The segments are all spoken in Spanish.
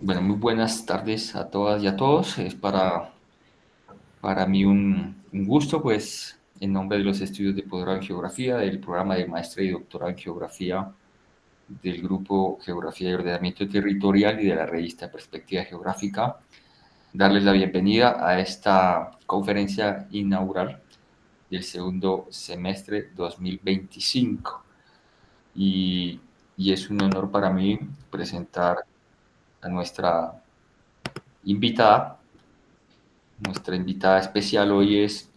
Bueno, muy buenas tardes a todas y a todos. Es para mí un gusto, pues, en nombre de los estudios de posgrado en Geografía, del programa de maestría y doctorado en Geografía del Grupo Geografía y Ordenamiento Territorial y de la revista Perspectiva Geográfica, darles la bienvenida a esta conferencia inaugural del segundo semestre 2025. Y, y es un honor para mí presentar a invitada. Nuestra invitada especial hoy es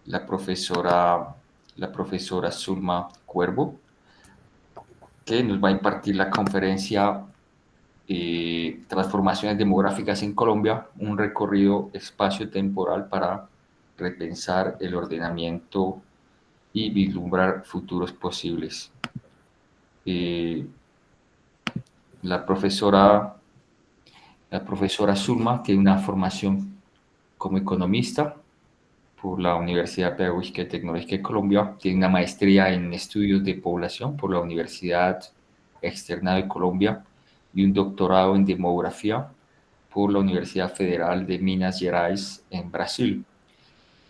la profesora, la profesora Zulma Cuervo, que nos va a impartir la conferencia Transformaciones demográficas en Colombia, un recorrido espacio-temporal para repensar el ordenamiento y vislumbrar futuros posibles. Eh, la, profesora, la profesora Zulma tiene una formación como economista por la Universidad Pedagógica y Tecnológica de Colombia, tiene una maestría en estudios de población por la Universidad Externada de Colombia y un doctorado en demografía por la Universidad Federal de Minas Gerais en Brasil.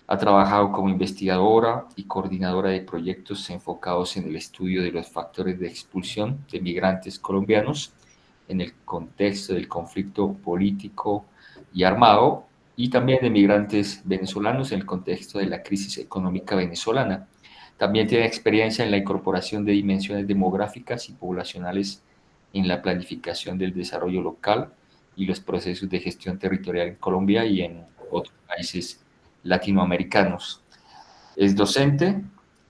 Ha trabajado como investigadora y coordinadora de proyectos enfocados en el estudio de los factores de expulsión de migrantes colombianos en el contexto del conflicto político y armado, y también de migrantes venezolanos en el contexto de la crisis económica venezolana. También tiene experiencia en la incorporación de dimensiones demográficas y poblacionales en la planificación del desarrollo local y los procesos de gestión territorial en Colombia y en otros países latinoamericanos. Es docente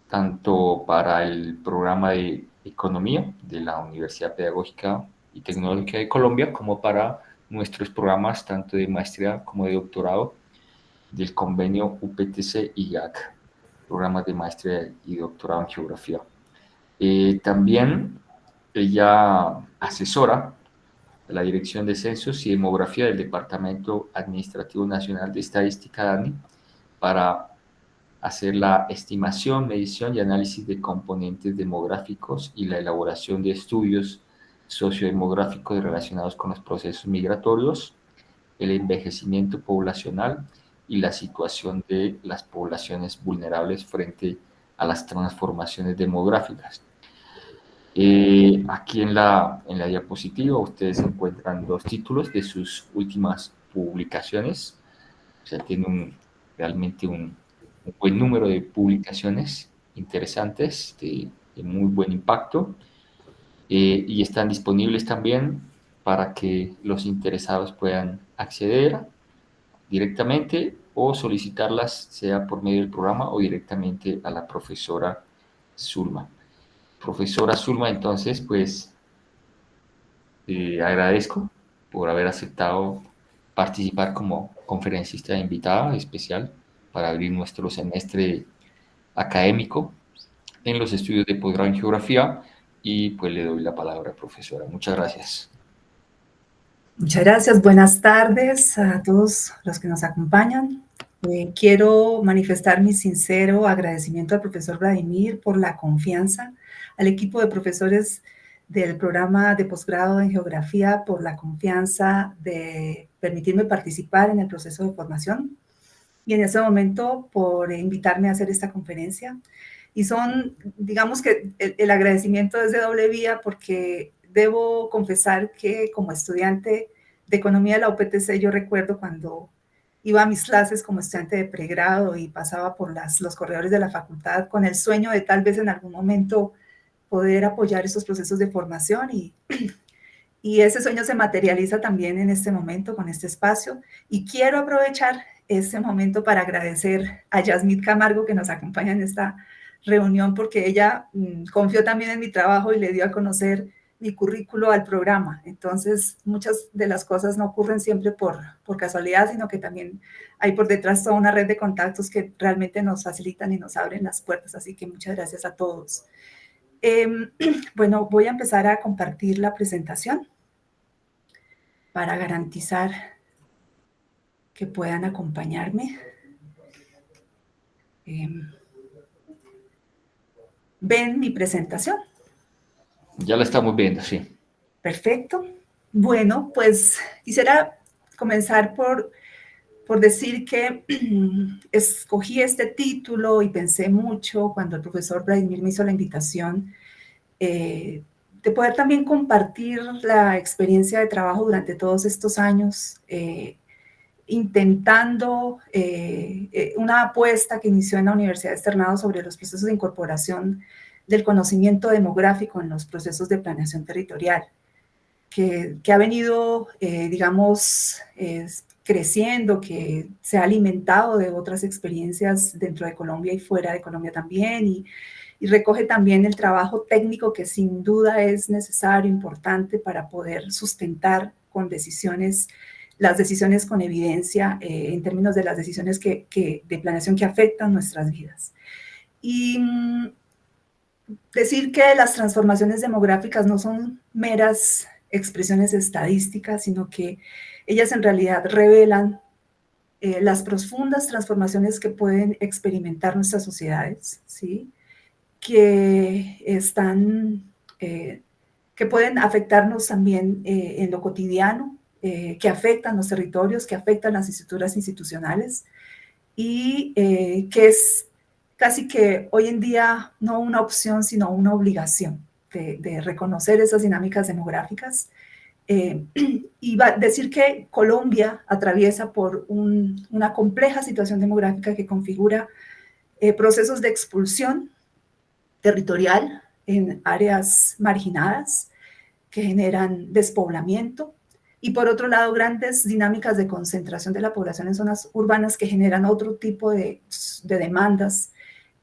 tanto para el programa de economía de la Universidad Pedagógica y Tecnológica de Colombia como para nuestros programas tanto de maestría como de doctorado del convenio UPTC-IGAC, programas de maestría y doctorado en geografía. También ella asesora la Dirección de Censos y Demografía del Departamento Administrativo Nacional de Estadística, DANI, para hacer la estimación, medición y análisis de componentes demográficos y la elaboración de estudios sociodemográficos relacionados con los procesos migratorios, el envejecimiento poblacional y la situación de las poblaciones vulnerables frente a las transformaciones demográficas. Aquí en la diapositiva ustedes encuentran los títulos de sus últimas publicaciones. O sea, tiene realmente un buen número de publicaciones interesantes, de muy buen impacto, y están disponibles también para que los interesados puedan acceder directamente o solicitarlas, sea por medio del programa o directamente a la profesora Zulma. Profesora Zulma, entonces, pues agradezco por haber aceptado participar como conferencista invitada especial para abrir nuestro semestre académico en los estudios de posgrado en geografía, y pues le doy la palabra, profesora. Muchas gracias. Muchas gracias. Buenas tardes a todos los que nos acompañan. Quiero manifestar mi sincero agradecimiento al profesor Vladimir por la confianza, al equipo de profesores del programa de posgrado en geografía por la confianza de permitirme participar en el proceso de formación y en este momento por invitarme a hacer esta conferencia. Y digamos que el agradecimiento es de doble vía porque debo confesar que como estudiante de economía de la UPTC, yo recuerdo cuando iba a mis clases como estudiante de pregrado y pasaba por los corredores de la facultad con el sueño de tal vez en algún momento poder apoyar estos procesos de formación y ese sueño se materializa también en este momento con este espacio y quiero aprovechar este momento para agradecer a Yasmith Camargo que nos acompaña en esta reunión porque ella confió también en mi trabajo y le dio a conocer mi currículo al programa. Entonces, muchas de las cosas no ocurren siempre por casualidad, sino que también hay por detrás toda una red de contactos que realmente nos facilitan y nos abren las puertas. Así que muchas gracias a todos. Bueno, voy a empezar a compartir la presentación para garantizar que puedan acompañarme. ¿Ven mi presentación? Ya la estamos viendo, sí. Perfecto. Bueno, pues quisiera comenzar por decir que escogí este título y pensé mucho cuando el profesor Vladimir me hizo la invitación de poder también compartir la experiencia de trabajo durante todos estos años, intentando una apuesta que inició en la Universidad de Externado sobre los procesos de incorporación del conocimiento demográfico en los procesos de planeación territorial, que ha venido, digamos, creciendo, que se ha alimentado de otras experiencias dentro de Colombia y fuera de Colombia también, y recoge también el trabajo técnico que sin duda es necesario, importante para poder sustentar con decisiones, las decisiones con evidencia en términos de las decisiones de planeación que afectan nuestras vidas. Y decir que las transformaciones demográficas no son meras expresiones estadísticas, sino que ellas en realidad revelan las profundas transformaciones que pueden experimentar nuestras sociedades, ¿sí? Que están, que pueden afectarnos también en lo cotidiano, que afectan los territorios, que afectan las estructuras institucionales y que es casi que hoy en día no una opción, sino una obligación de reconocer esas dinámicas demográficas. Y va a decir que Colombia atraviesa por una compleja situación demográfica que configura procesos de expulsión territorial en áreas marginadas que generan despoblamiento y por otro lado grandes dinámicas de concentración de la población en zonas urbanas que generan otro tipo de demandas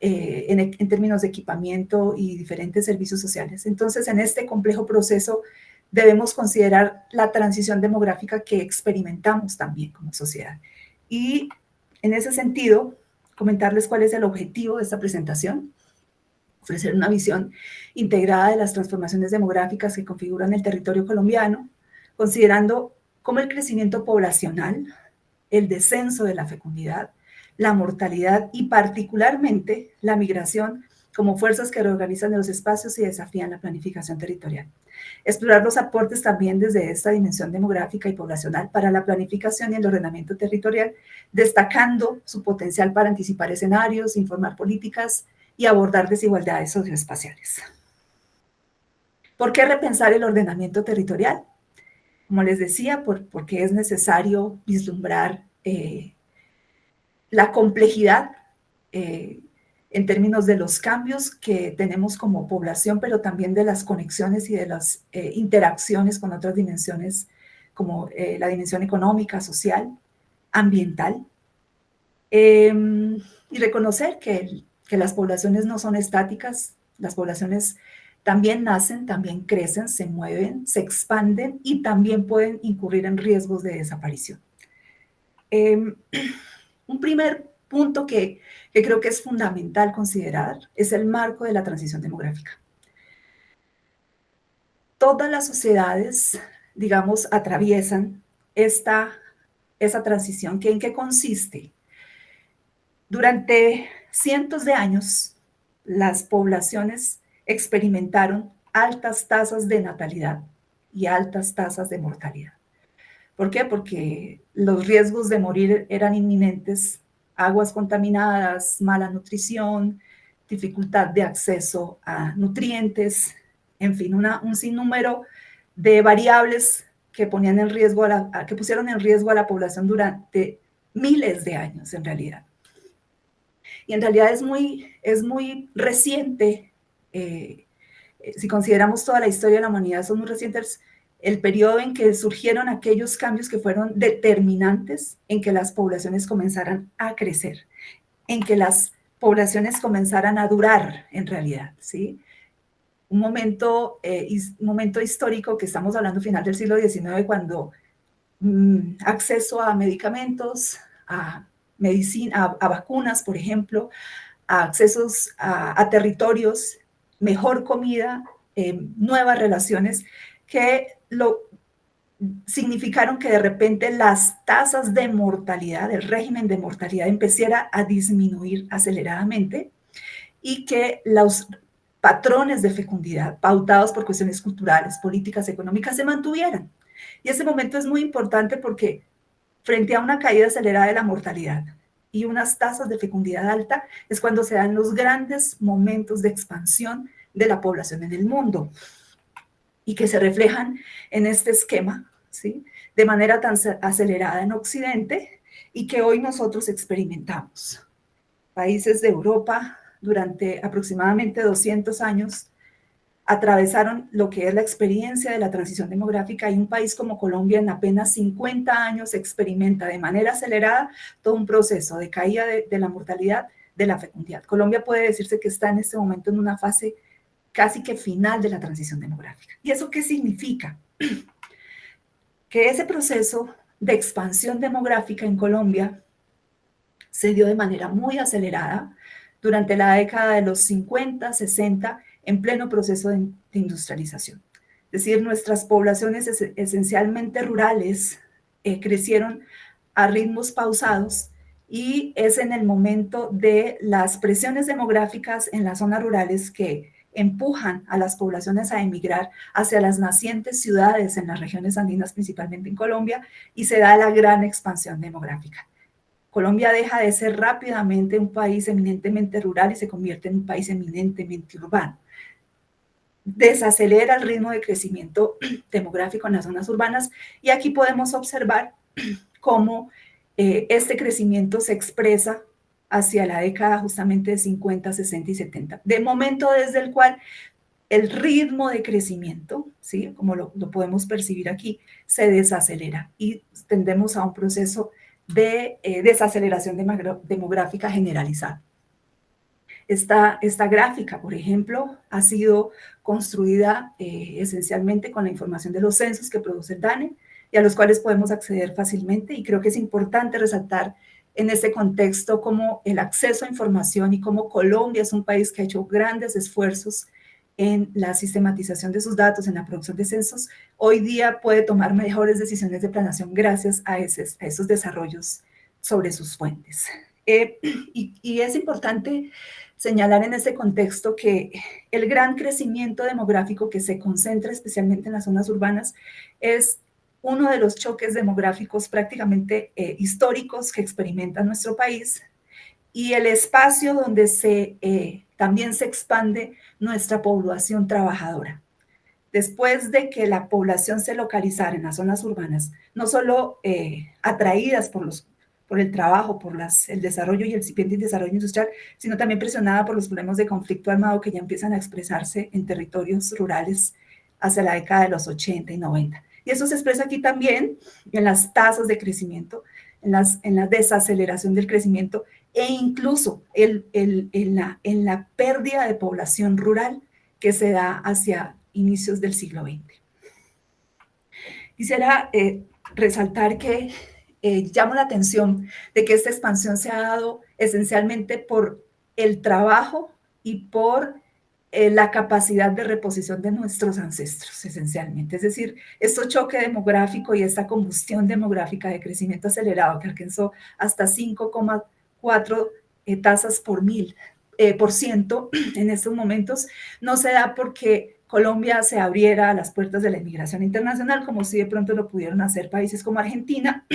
en términos de equipamiento y diferentes servicios sociales. Entonces, en este complejo proceso debemos considerar la transición demográfica que experimentamos también como sociedad. Y en ese sentido, comentarles cuál es el objetivo de esta presentación: ofrecer una visión integrada de las transformaciones demográficas que configuran el territorio colombiano, considerando cómo el crecimiento poblacional, el descenso de la fecundidad, la mortalidad y particularmente la migración como fuerzas que reorganizan los espacios y desafían la planificación territorial. Explorar los aportes también desde esta dimensión demográfica y poblacional para la planificación y el ordenamiento territorial, destacando su potencial para anticipar escenarios, informar políticas y abordar desigualdades socioespaciales. ¿Por qué repensar el ordenamiento territorial? Como les decía, porque es necesario vislumbrar la complejidad en términos de los cambios que tenemos como población, pero también de las conexiones y de las interacciones con otras dimensiones, como la dimensión económica, social, ambiental. Y reconocer que las poblaciones no son estáticas, las poblaciones también nacen, también crecen, se mueven, se expanden y también pueden incurrir en riesgos de desaparición. Un primer punto que creo que es fundamental considerar es el marco de la transición demográfica. Todas las sociedades, digamos, atraviesan esa transición. ¿En qué consiste? Durante cientos de años, las poblaciones experimentaron altas tasas de natalidad y altas tasas de mortalidad. ¿Por qué? Porque los riesgos de morir eran inminentes: aguas contaminadas, mala nutrición, dificultad de acceso a nutrientes, en fin, un sinnúmero de variables que ponían en riesgo que pusieron en riesgo a la población durante miles de años en realidad. Y en realidad es muy reciente, si consideramos toda la historia de la humanidad, son muy recientes el periodo en que surgieron aquellos cambios que fueron determinantes en que las poblaciones comenzaran a crecer, en que las poblaciones comenzaran a durar en realidad, ¿sí? Un momento histórico que estamos hablando final del siglo XIX, cuando acceso a medicamentos, a medicina, a vacunas, por ejemplo, a accesos a territorios, mejor comida, nuevas relaciones, que significaron que de repente las tasas de mortalidad, el régimen de mortalidad empezara a disminuir aceleradamente y que los patrones de fecundidad pautados por cuestiones culturales, políticas, económicas se mantuvieran. Y ese momento es muy importante porque frente a una caída acelerada de la mortalidad y unas tasas de fecundidad alta, es cuando se dan los grandes momentos de expansión de la población en el mundo y que se reflejan en este esquema, ¿sí? De manera tan acelerada en Occidente y que hoy nosotros experimentamos. Países de Europa durante aproximadamente 200 años atravesaron lo que es la experiencia de la transición demográfica y un país como Colombia en apenas 50 años experimenta de manera acelerada todo un proceso de caída de la mortalidad, de la fecundidad. Colombia puede decirse que está en este momento en una fase casi que final de la transición demográfica. ¿Y eso qué significa? Que ese proceso de expansión demográfica en Colombia se dio de manera muy acelerada durante la década de los 50, 60, en pleno proceso de industrialización. Es decir, nuestras poblaciones esencialmente rurales crecieron a ritmos pausados y es en el momento de las presiones demográficas en las zonas rurales que empujan a las poblaciones a emigrar hacia las nacientes ciudades en las regiones andinas, principalmente en Colombia, y se da la gran expansión demográfica. Colombia deja de ser rápidamente un país eminentemente rural y se convierte en un país eminentemente urbano. Desacelera el ritmo de crecimiento demográfico en las zonas urbanas y aquí podemos observar cómo este crecimiento se expresa hacia la década justamente de 50, 60 y 70, de momento desde el cual el ritmo de crecimiento, ¿sí? Como lo podemos percibir aquí, se desacelera y tendemos a un proceso de desaceleración demográfica generalizada. Esta gráfica, por ejemplo, ha sido construida esencialmente con la información de los censos que produce el DANE y a los cuales podemos acceder fácilmente, y creo que es importante resaltar en este contexto cómo el acceso a información y cómo Colombia es un país que ha hecho grandes esfuerzos en la sistematización de sus datos, en la producción de censos, hoy día puede tomar mejores decisiones de planeación gracias a esos desarrollos sobre sus fuentes. Y es importante señalar en este contexto que el gran crecimiento demográfico que se concentra especialmente en las zonas urbanas es uno de los choques demográficos prácticamente históricos que experimenta nuestro país, y el espacio donde también se expande nuestra población trabajadora. Después de que la población se localizara en las zonas urbanas, no solo atraídas por el trabajo, por el desarrollo y el incipiente desarrollo industrial, sino también presionada por los problemas de conflicto armado que ya empiezan a expresarse en territorios rurales hacia la década de los 80 y 90. Y eso se expresa aquí también en las tasas de crecimiento, en la desaceleración del crecimiento e incluso en la pérdida de población rural que se da hacia inicios del siglo XX. Quisiera resaltar que llamo la atención de que esta expansión se ha dado esencialmente por el trabajo y por la capacidad de reposición de nuestros ancestros, esencialmente. Es decir, este choque demográfico y esta combustión demográfica de crecimiento acelerado que alcanzó hasta 5,4 tasas por ciento en estos momentos, no se da porque Colombia se abriera a las puertas de la inmigración internacional, como si de pronto lo pudieron hacer países como Argentina,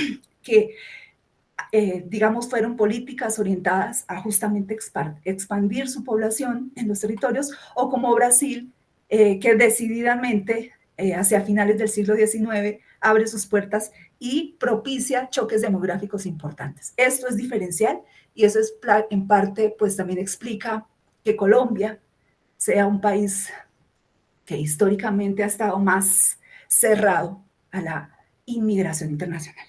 que digamos, fueron políticas orientadas a justamente expandir su población en los territorios, o como Brasil, que decididamente hacia finales del siglo XIX abre sus puertas y propicia choques demográficos importantes. Esto es diferencial y eso es en parte, pues también explica que Colombia sea un país que históricamente ha estado más cerrado a la inmigración internacional.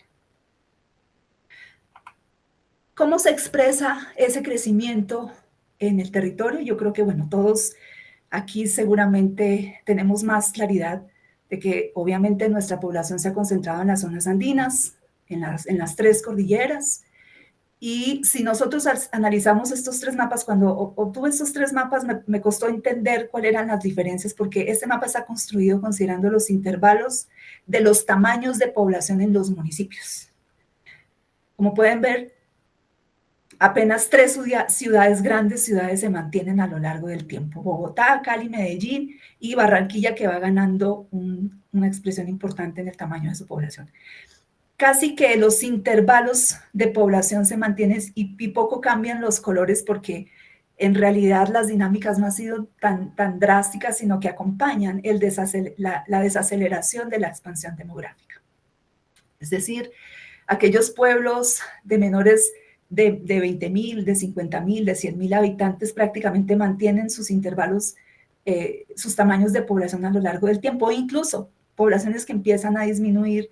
¿Cómo se expresa ese crecimiento en el territorio? Yo creo que, bueno, todos aquí seguramente tenemos más claridad de que obviamente nuestra población se ha concentrado en las zonas andinas, en las tres cordilleras. Y si nosotros analizamos estos tres mapas, cuando obtuve estos tres mapas me costó entender cuáles eran las diferencias, porque este mapa está construido considerando los intervalos de los tamaños de población en los municipios. Como pueden ver, Apenas 3 ciudades, grandes ciudades, se mantienen a lo largo del tiempo: Bogotá, Cali, Medellín y Barranquilla, que va ganando una expresión importante en el tamaño de su población. Casi que los intervalos de población se mantienen y poco cambian los colores, porque en realidad las dinámicas no han sido tan drásticas, sino que acompañan la desaceleración de la expansión demográfica. Es decir, aquellos pueblos de menores de 20.000, de 50.000, de 100.000 habitantes prácticamente mantienen sus intervalos, sus tamaños de población a lo largo del tiempo. Incluso poblaciones que empiezan a disminuir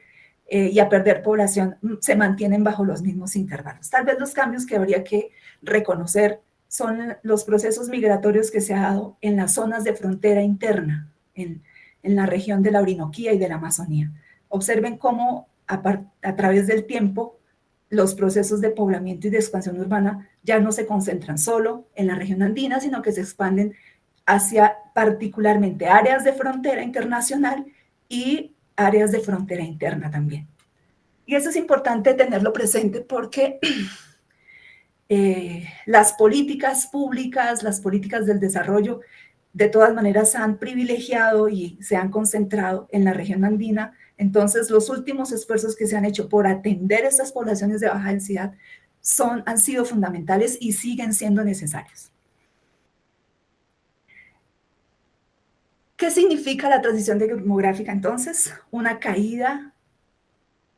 y a perder población se mantienen bajo los mismos intervalos. Tal vez los cambios que habría que reconocer son los procesos migratorios que se han dado en las zonas de frontera interna, en la región de la Orinoquía y de la Amazonía. Observen cómo a través del tiempo los procesos de poblamiento y de expansión urbana ya no se concentran solo en la región andina, sino que se expanden hacia particularmente áreas de frontera internacional y áreas de frontera interna también. Y eso es importante tenerlo presente, porque las políticas públicas, las políticas del desarrollo, de todas maneras se han privilegiado y se han concentrado en la región andina. Entonces, los últimos esfuerzos que se han hecho por atender estas poblaciones de baja densidad han sido fundamentales y siguen siendo necesarios. ¿Qué significa la transición demográfica entonces? Una caída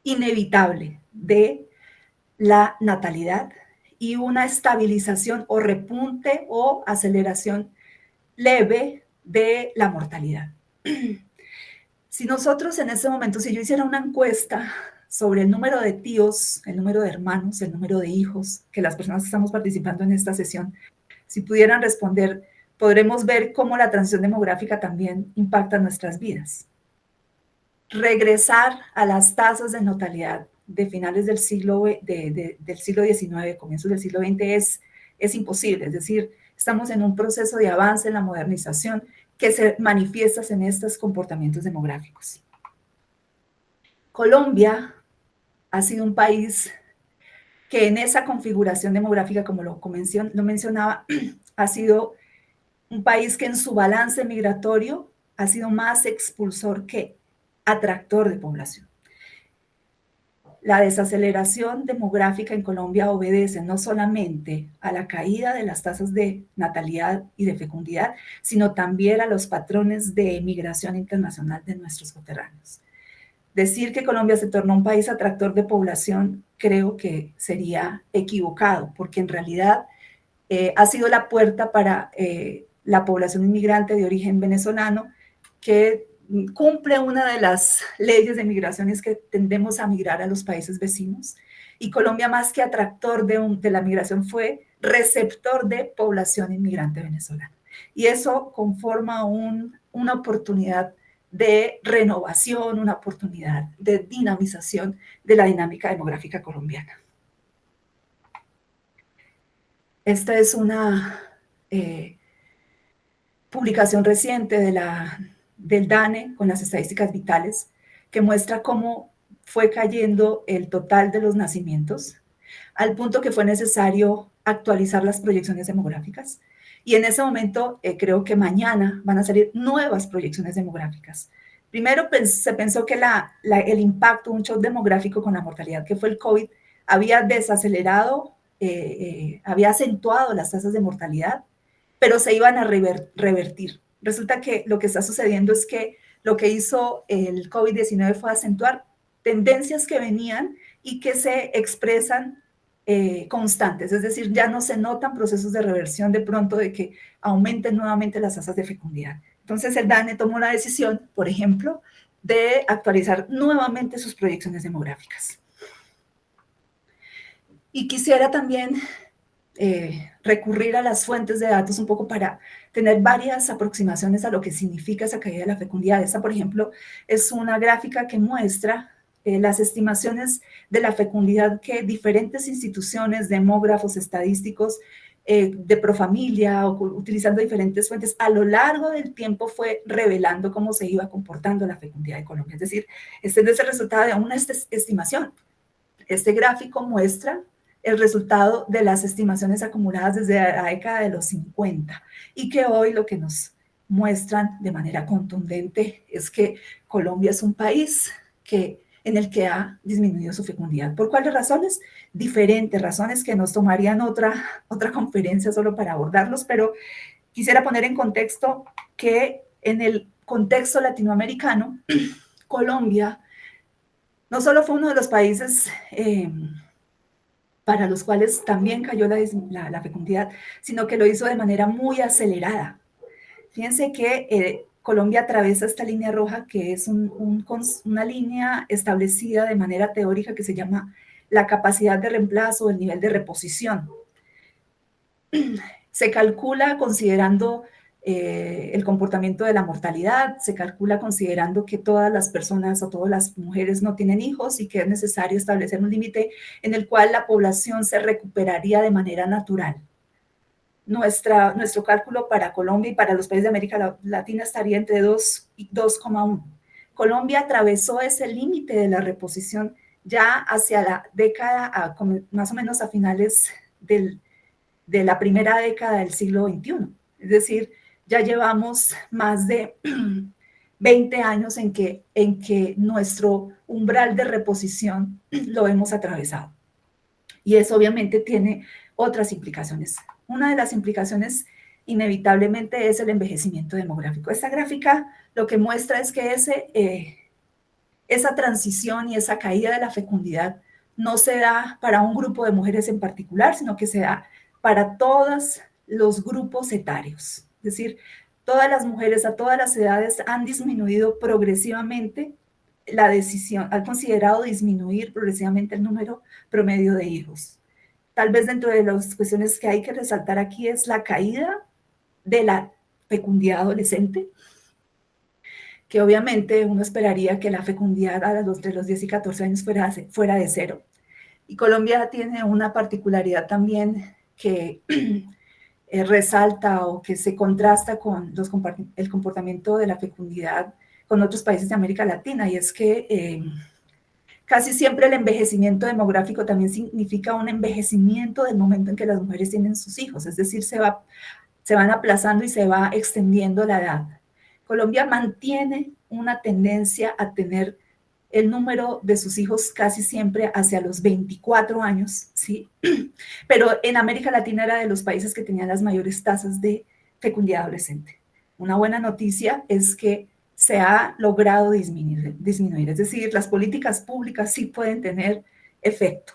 inevitable de la natalidad y una estabilización o repunte o aceleración leve de la mortalidad. Si nosotros en ese momento, si yo hiciera una encuesta sobre el número de tíos, el número de hermanos, el número de hijos, que las personas que estamos participando en esta sesión, si pudieran responder, podremos ver cómo la transición demográfica también impacta nuestras vidas. Regresar a las tasas de natalidad de finales del siglo XIX, comienzos del siglo XX, es imposible. Es decir, estamos en un proceso de avance en la modernización que se manifiesta en estos comportamientos demográficos. Colombia ha sido un país que en esa configuración demográfica, como lo mencionaba, ha sido un país que en su balance migratorio ha sido más expulsor que atractor de población. La desaceleración demográfica en Colombia obedece no solamente a la caída de las tasas de natalidad y de fecundidad, sino también a los patrones de migración internacional de nuestros coterráneos. Decir que Colombia se tornó un país atractor de población creo que sería equivocado, porque en realidad ha sido la puerta para la población inmigrante de origen venezolano, que cumple una de las leyes de migración, es que tendemos a migrar a los países vecinos, y Colombia, más que atractor de la migración, fue receptor de población inmigrante venezolana. Y eso conforma una oportunidad de renovación, una oportunidad de dinamización de la dinámica demográfica colombiana. Esta es una publicación reciente del DANE con las estadísticas vitales, que muestra cómo fue cayendo el total de los nacimientos, al punto que fue necesario actualizar las proyecciones demográficas. Y en ese momento, creo que mañana van a salir nuevas proyecciones demográficas. Primero se pensó que el impacto, un shock demográfico con la mortalidad que fue el COVID, había desacelerado, había acentuado las tasas de mortalidad, pero se iban a revertir. Resulta que lo que está sucediendo es que lo que hizo el COVID-19 fue acentuar tendencias que venían y que se expresan constantes. Es decir, ya no se notan procesos de reversión de pronto, de que aumenten nuevamente las tasas de fecundidad. Entonces el DANE tomó la decisión, por ejemplo, de actualizar nuevamente sus proyecciones demográficas. Y quisiera también recurrir a las fuentes de datos un poco para tener varias aproximaciones a lo que significa esa caída de la fecundidad. Esta, por ejemplo, es una gráfica que muestra las estimaciones de la fecundidad que diferentes instituciones, demógrafos, estadísticos, de Profamilia, o utilizando diferentes fuentes, a lo largo del tiempo fue revelando cómo se iba comportando la fecundidad de Colombia. Es decir, este no es el resultado de una estimación. Este gráfico muestra el resultado de las estimaciones acumuladas desde la década de los 50 y que hoy lo que nos muestran de manera contundente es que Colombia es un país en el que ha disminuido su fecundidad. ¿Por cuáles razones? Diferentes razones que nos tomarían otra conferencia solo para abordarlos, pero quisiera poner en contexto que en el contexto latinoamericano, Colombia no solo fue uno de los países para los cuales también cayó la fecundidad, sino que lo hizo de manera muy acelerada. Fíjense que Colombia atraviesa esta línea roja, que es una línea establecida de manera teórica que se llama la capacidad de reemplazo o el nivel de reposición. Se calcula considerando el comportamiento de la mortalidad, se calcula considerando que todas las personas o todas las mujeres no tienen hijos y que es necesario establecer un límite en el cual la población se recuperaría de manera natural. Nuestro cálculo para Colombia y para los países de América Latina estaría entre 2 y 2,1. Colombia atravesó ese límite de la reposición ya hacia la década, más o menos a finales de la primera década del siglo XXI. Es decir, ya llevamos más de 20 años en que nuestro umbral de reposición lo hemos atravesado. Y eso obviamente tiene otras implicaciones. Una de las implicaciones inevitablemente es el envejecimiento demográfico. Esta gráfica lo que muestra es que esa transición y esa caída de la fecundidad no se da para un grupo de mujeres en particular, sino que se da para todos los grupos etarios. Es decir, todas las mujeres a todas las edades han disminuido progresivamente la decisión, han considerado disminuir progresivamente el número promedio de hijos. Tal vez dentro de las cuestiones que hay que resaltar aquí es la caída de la fecundidad adolescente, que obviamente uno esperaría que la fecundidad entre los 10 y 14 años fuera de cero. Y Colombia tiene una particularidad también que resalta o que se contrasta con el comportamiento de la fecundidad con otros países de América Latina, y es que casi siempre el envejecimiento demográfico también significa un envejecimiento del momento en que las mujeres tienen sus hijos, es decir, se van aplazando y se va extendiendo la edad. Colombia mantiene una tendencia a tener el número de sus hijos casi siempre hacia los 24 años, ¿sí? Pero en América Latina era de los países que tenían las mayores tasas de fecundidad adolescente. Una buena noticia es que se ha logrado disminuir, es decir, las políticas públicas sí pueden tener efecto.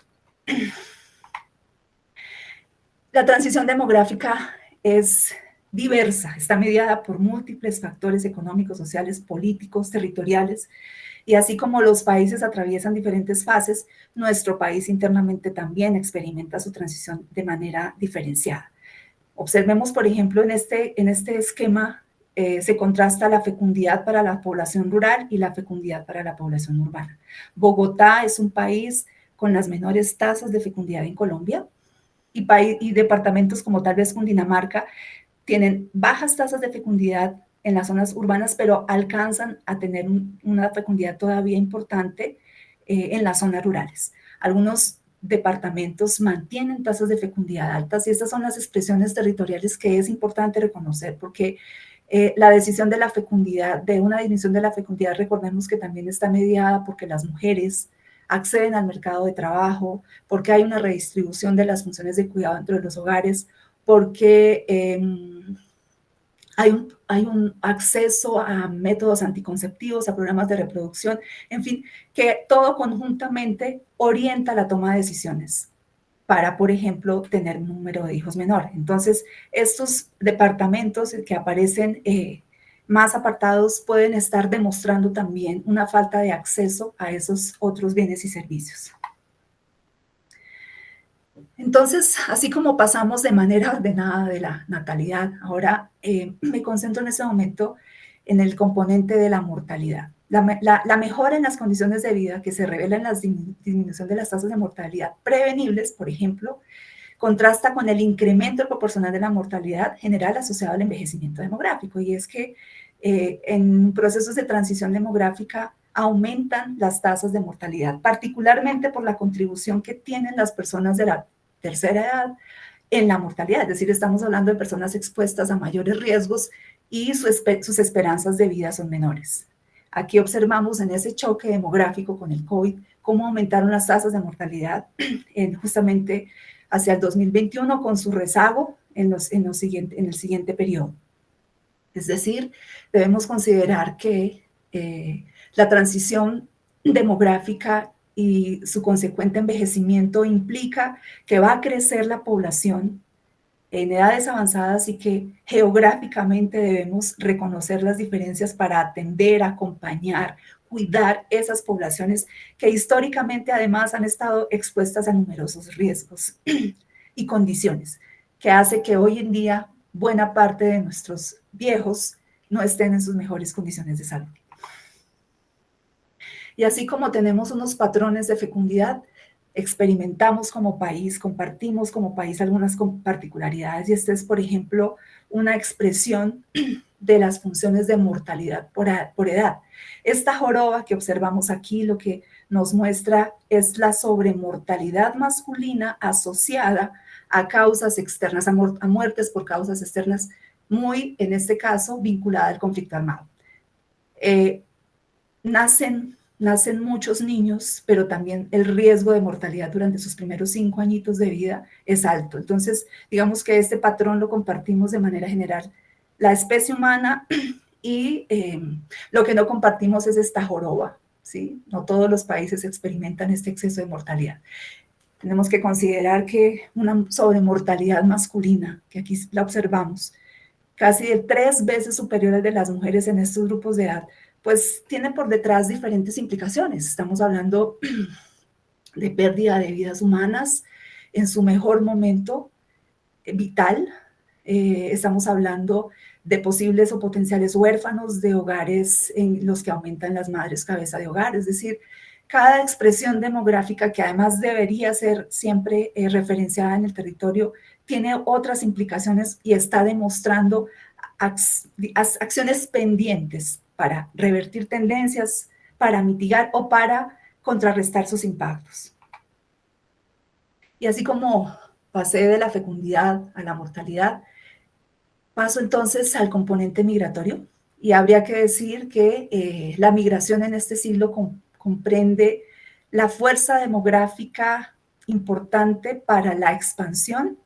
La transición demográfica es diversa, está mediada por múltiples factores económicos, sociales, políticos, territoriales, y así como los países atraviesan diferentes fases, nuestro país internamente también experimenta su transición de manera diferenciada. Observemos, por ejemplo, en este esquema se contrasta la fecundidad para la población rural y la fecundidad para la población urbana. Bogotá es un país con las menores tasas de fecundidad en Colombia, y departamentos como tal vez Cundinamarca tienen bajas tasas de fecundidad en las zonas urbanas, pero alcanzan a tener una fecundidad todavía importante en las zonas rurales. Algunos departamentos mantienen tasas de fecundidad altas y estas son las expresiones territoriales que es importante reconocer porque la decisión de la fecundidad, de una disminución de la fecundidad, recordemos que también está mediada porque las mujeres acceden al mercado de trabajo, porque hay una redistribución de las funciones de cuidado dentro de los hogares, porque hay un acceso a métodos anticonceptivos, a programas de reproducción, en fin, que todo conjuntamente orienta la toma de decisiones para, por ejemplo, tener un número de hijos menor. Entonces, estos departamentos que aparecen más apartados pueden estar demostrando también una falta de acceso a esos otros bienes y servicios. Entonces, así como pasamos de manera ordenada de la natalidad, ahora me concentro en este momento en el componente de la mortalidad. La mejora en las condiciones de vida que se revela en la disminución de las tasas de mortalidad prevenibles, por ejemplo, contrasta con el incremento proporcional de la mortalidad general asociado al envejecimiento demográfico. Y es que en procesos de transición demográfica aumentan las tasas de mortalidad, particularmente por la contribución que tienen las personas de la tercera edad en la mortalidad, es decir, estamos hablando de personas expuestas a mayores riesgos y sus esperanzas de vida son menores. Aquí observamos en ese choque demográfico con el COVID cómo aumentaron las tasas de mortalidad justamente hacia el 2021 con su rezago en el siguiente periodo. Es decir, debemos considerar que la transición demográfica y su consecuente envejecimiento implica que va a crecer la población en edades avanzadas y que geográficamente debemos reconocer las diferencias para atender, acompañar, cuidar esas poblaciones que históricamente además han estado expuestas a numerosos riesgos y condiciones, que hace que hoy en día buena parte de nuestros viejos no estén en sus mejores condiciones de salud. Y así como tenemos unos patrones de fecundidad, experimentamos como país, compartimos como país algunas particularidades, y esta es, por ejemplo, una expresión de las funciones de mortalidad por edad. Esta joroba que observamos aquí lo que nos muestra es la sobremortalidad masculina asociada a causas externas, a muertes por causas externas, muy, en este caso, vinculada al conflicto armado. Nacen muchos niños, pero también el riesgo de mortalidad durante sus primeros 5 añitos de vida es alto. Entonces, digamos que este patrón lo compartimos de manera general la especie humana y lo que no compartimos es esta joroba, ¿sí? No todos los países experimentan este exceso de mortalidad. Tenemos que considerar que una sobremortalidad masculina, que aquí la observamos, casi de 3 veces superior al de las mujeres en estos grupos de edad, pues tiene por detrás diferentes implicaciones. Estamos hablando de pérdida de vidas humanas en su mejor momento vital. Estamos hablando de posibles o potenciales huérfanos de hogares en los que aumentan las madres cabeza de hogar. Es decir, cada expresión demográfica que además debería ser siempre referenciada en el territorio tiene otras implicaciones y está demostrando acciones pendientes para revertir tendencias, para mitigar o para contrarrestar sus impactos. Y así como pasé de la fecundidad a la mortalidad, paso entonces al componente migratorio. Y habría que decir que la migración en este siglo comprende la fuerza demográfica importante para la expansión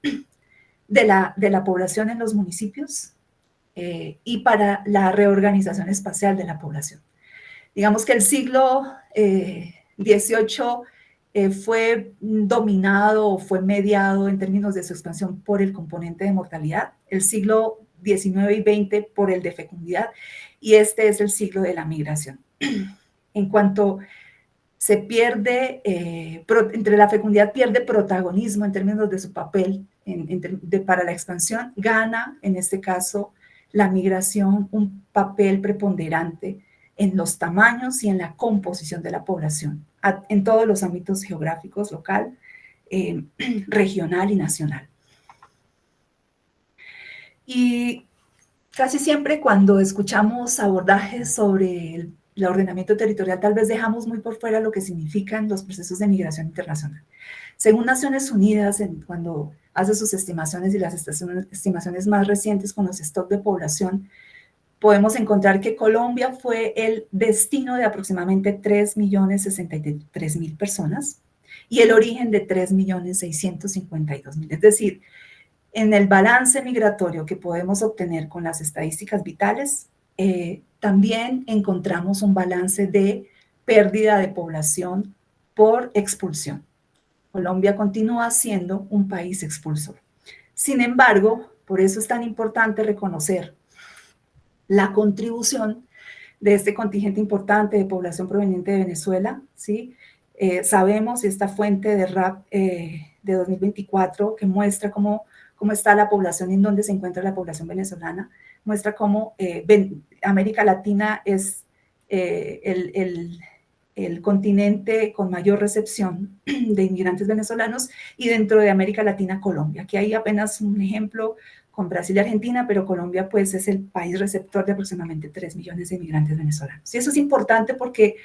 de la población en los municipios y para la reorganización espacial de la población. Digamos que el siglo XVIII fue dominado o fue mediado en términos de su expansión por el componente de mortalidad, el siglo XIX y XX por el de fecundidad, y este es el siglo de la migración. En cuanto se pierde, entre la fecundidad pierde protagonismo en términos de su papel para la expansión, gana en este caso la migración un papel preponderante en los tamaños y en la composición de la población, en todos los ámbitos geográficos, local, regional y nacional. Y casi siempre cuando escuchamos abordajes sobre el ordenamiento territorial, tal vez dejamos muy por fuera lo que significan los procesos de migración internacional. Según Naciones Unidas, cuando hace sus estimaciones y las estimaciones más recientes con los stocks de población, podemos encontrar que Colombia fue el destino de aproximadamente 3.063.000 personas y el origen de 3.652.000. Es decir, en el balance migratorio que podemos obtener con las estadísticas vitales, también encontramos un balance de pérdida de población por expulsión. Colombia continúa siendo un país expulsor. Sin embargo, por eso es tan importante reconocer la contribución de este contingente importante de población proveniente de Venezuela, ¿sí? Sabemos esta fuente de RAP de 2024 que muestra cómo está la población, en dónde se encuentra la población venezolana, muestra cómo América Latina es el continente con mayor recepción de inmigrantes venezolanos y dentro de América Latina, Colombia. Aquí hay apenas un ejemplo con Brasil y Argentina, pero Colombia pues es el país receptor de aproximadamente 3 millones de inmigrantes venezolanos. Y eso es importante porque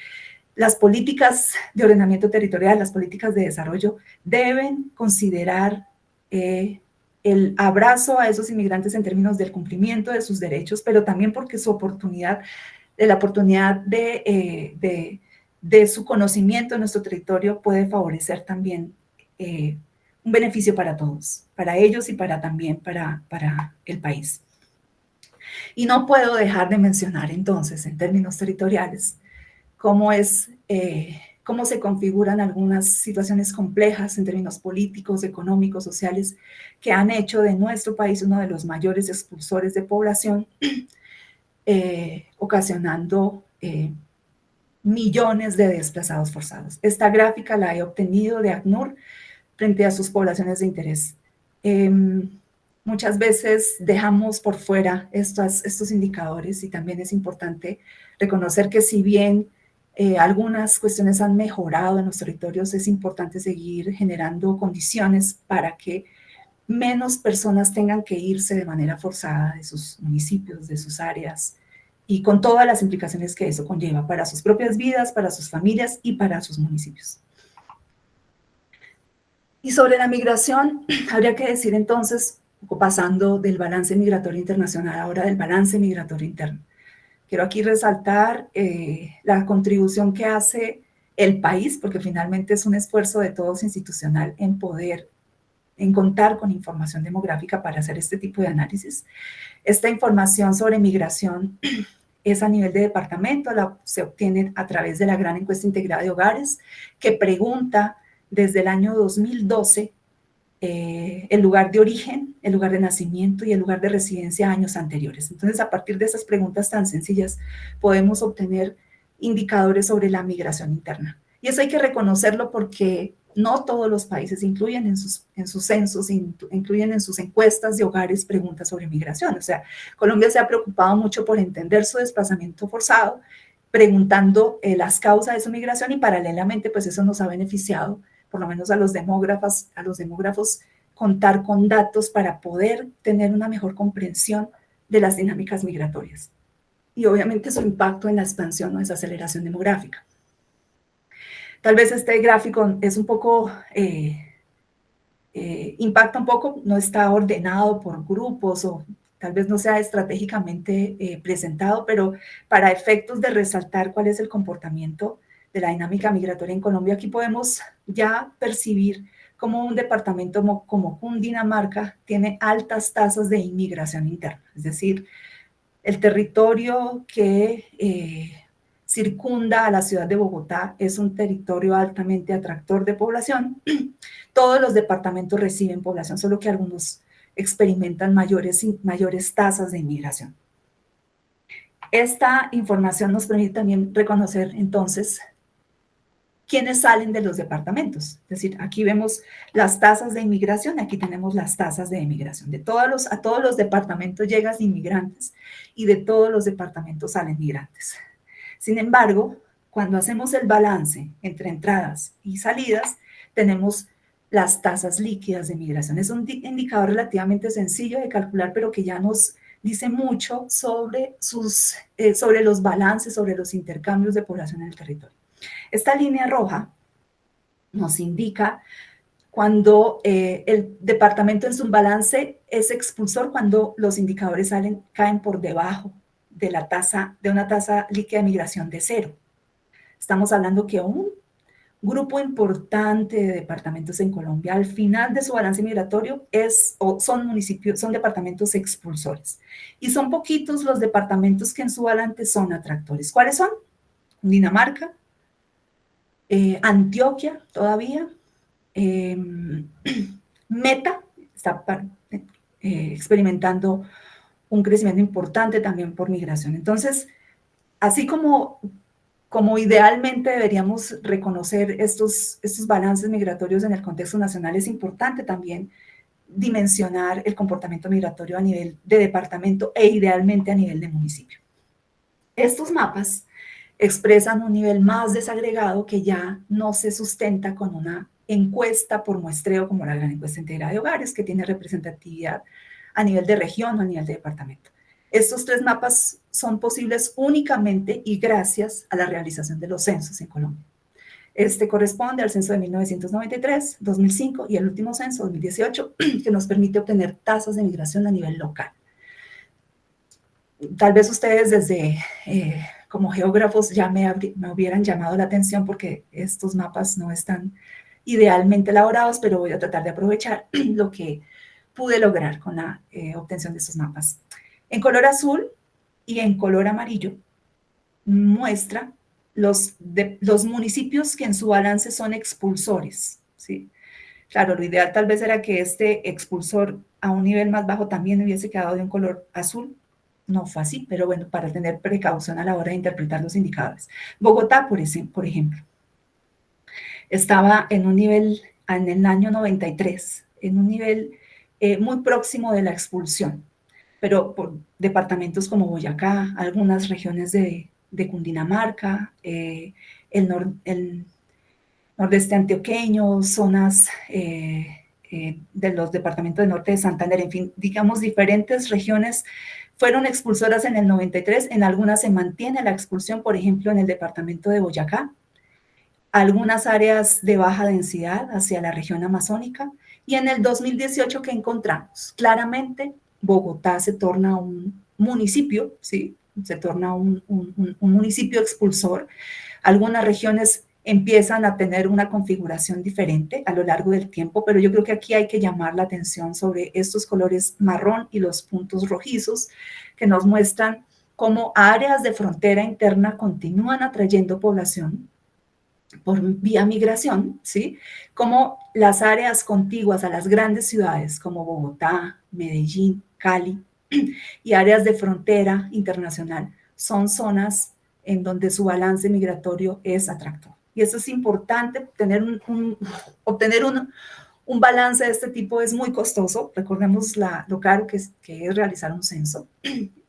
Las políticas de ordenamiento territorial, las políticas de desarrollo deben considerar el abrazo a esos inmigrantes en términos del cumplimiento de sus derechos, pero también porque su oportunidad, de la oportunidad de su conocimiento en nuestro territorio puede favorecer también un beneficio para todos, para ellos y también para el país. Y no puedo dejar de mencionar entonces, en términos territoriales, cómo se configuran algunas situaciones complejas en términos políticos, económicos, sociales, que han hecho de nuestro país uno de los mayores expulsores de población, ocasionando millones de desplazados forzados. Esta gráfica la he obtenido de ACNUR frente a sus poblaciones de interés. Muchas veces dejamos por fuera estos indicadores y también es importante reconocer que si bien algunas cuestiones han mejorado en los territorios, es importante seguir generando condiciones para que menos personas tengan que irse de manera forzada de sus municipios, de sus áreas, y con todas las implicaciones que eso conlleva para sus propias vidas, para sus familias y para sus municipios. Y sobre la migración, habría que decir entonces, pasando del balance migratorio internacional, ahora del balance migratorio interno. Quiero aquí resaltar la contribución que hace el país, porque finalmente es un esfuerzo de todos institucional en contar con información demográfica para hacer este tipo de análisis. Esta información sobre migración es a nivel de departamento, se obtiene a través de la gran encuesta integrada de hogares, que pregunta desde el año 2012 el lugar de origen, el lugar de nacimiento y el lugar de residencia años anteriores. Entonces, a partir de esas preguntas tan sencillas, podemos obtener indicadores sobre la migración interna. Y eso hay que reconocerlo porque no todos los países incluyen en sus censos, incluyen en sus encuestas de hogares preguntas sobre migración. O sea, Colombia se ha preocupado mucho por entender su desplazamiento forzado, preguntando las causas de su migración y paralelamente, pues eso nos ha beneficiado, por lo menos a los demógrafos, contar con datos para poder tener una mejor comprensión de las dinámicas migratorias. Y obviamente su impacto en la expansión o desaceleración demográfica. Tal vez este gráfico es un poco, impacta un poco, no está ordenado por grupos o tal vez no sea estratégicamente presentado, pero para efectos de resaltar cuál es el comportamiento de la dinámica migratoria en Colombia, aquí podemos ya percibir cómo un departamento como Cundinamarca tiene altas tasas de inmigración interna, es decir, el territorio que circunda a la ciudad de Bogotá es un territorio altamente atractor de población. Todos los departamentos reciben población, solo que algunos experimentan mayores tasas de inmigración. Esta información nos permite también reconocer entonces quiénes salen de los departamentos. Es decir, aquí vemos las tasas de inmigración, aquí tenemos las tasas de emigración. A todos los departamentos llegan inmigrantes y de todos los departamentos salen migrantes. Sin embargo, cuando hacemos el balance entre entradas y salidas, tenemos las tasas líquidas de migración. Es un indicador relativamente sencillo de calcular, pero que ya nos dice mucho sobre los balances, sobre los intercambios de población en el territorio. Esta línea roja nos indica cuando el departamento en su balance es expulsor, cuando los indicadores caen por debajo de una tasa líquida de migración de 0. Estamos hablando que un grupo importante de departamentos en Colombia, al final de su balance migratorio, son departamentos expulsores. Y son poquitos los departamentos que en su balance son atractores. ¿Cuáles son? Dinamarca, Antioquia todavía, Meta está experimentando un crecimiento importante también por migración. Entonces, así como idealmente deberíamos reconocer estos balances migratorios en el contexto nacional, es importante también dimensionar el comportamiento migratorio a nivel de departamento e idealmente a nivel de municipio. Estos mapas expresan un nivel más desagregado que ya no se sustenta con una encuesta por muestreo como la gran encuesta integrada de hogares, que tiene representatividad a nivel de región o a nivel de departamento. Estos tres mapas son posibles únicamente y gracias a la realización de los censos en Colombia. Este corresponde al censo de 1993, 2005 y el último censo, 2018, que nos permite obtener tasas de migración a nivel local. Tal vez ustedes desde como geógrafos ya me hubieran llamado la atención porque estos mapas no están idealmente elaborados, pero voy a tratar de aprovechar lo que pude lograr con la obtención de estos mapas. En color azul y en color amarillo muestra los municipios que en su balance son expulsores, ¿sí? Claro, lo ideal tal vez era que este expulsor a un nivel más bajo también hubiese quedado de un color azul. No fue así, pero bueno, para tener precaución a la hora de interpretar los indicadores. Bogotá, por ejemplo, estaba en un nivel, en el año 93, en un nivel muy próximo de la expulsión, pero por departamentos como Boyacá, algunas regiones de Cundinamarca, el nordeste antioqueño, zonas de los departamentos del norte de Santander, en fin, digamos, diferentes regiones fueron expulsoras en el 93, en algunas se mantiene la expulsión, por ejemplo, en el departamento de Boyacá, algunas áreas de baja densidad hacia la región amazónica, y en el 2018 que encontramos, claramente Bogotá se torna un municipio, ¿sí? Se torna un municipio expulsor. Algunas regiones empiezan a tener una configuración diferente a lo largo del tiempo, pero yo creo que aquí hay que llamar la atención sobre estos colores marrón y los puntos rojizos que nos muestran cómo áreas de frontera interna continúan atrayendo población por vía migración, ¿sí? Como las áreas contiguas a las grandes ciudades como Bogotá, Medellín, Cali y áreas de frontera internacional son zonas en donde su balance migratorio es atractor. Y eso es importante, obtener un balance de este tipo es muy costoso. Recordemos lo caro que es realizar un censo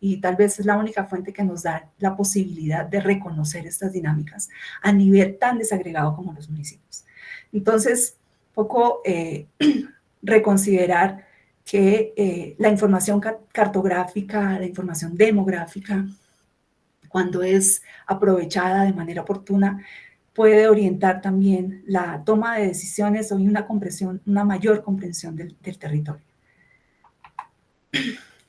y tal vez es la única fuente que nos da la posibilidad de reconocer estas dinámicas a nivel tan desagregado como los municipios. Entonces, poco reconsiderar que la información cartográfica, la información demográfica, cuando es aprovechada de manera oportuna, puede orientar también la toma de decisiones o una mayor comprensión del territorio.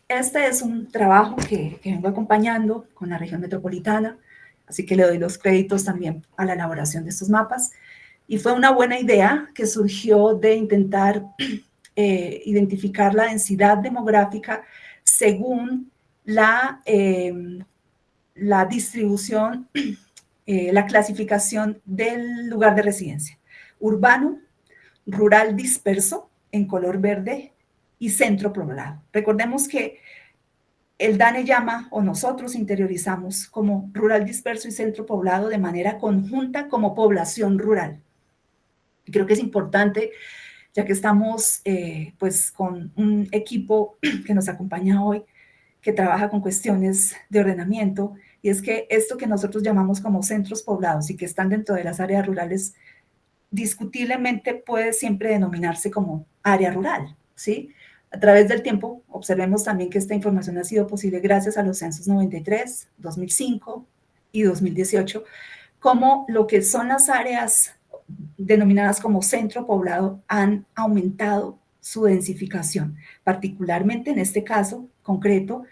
Este es un trabajo que vengo acompañando con la región metropolitana, así que le doy los créditos también a la elaboración de estos mapas. Y fue una buena idea que surgió de intentar identificar la densidad demográfica según la distribución, la clasificación del lugar de residencia. Urbano, rural disperso, en color verde, y centro poblado. Recordemos que el DANE llama, o nosotros interiorizamos, como rural disperso y centro poblado de manera conjunta como población rural. Creo que es importante, ya que estamos pues con un equipo que nos acompaña hoy, que trabaja con cuestiones de ordenamiento, y es que esto que nosotros llamamos como centros poblados y que están dentro de las áreas rurales, discutiblemente puede siempre denominarse como área rural, ¿sí? A través del tiempo, observemos también que esta información ha sido posible gracias a los censos 93, 2005 y 2018, como lo que son las áreas denominadas como centro poblado han aumentado su densificación, particularmente en este caso concreto,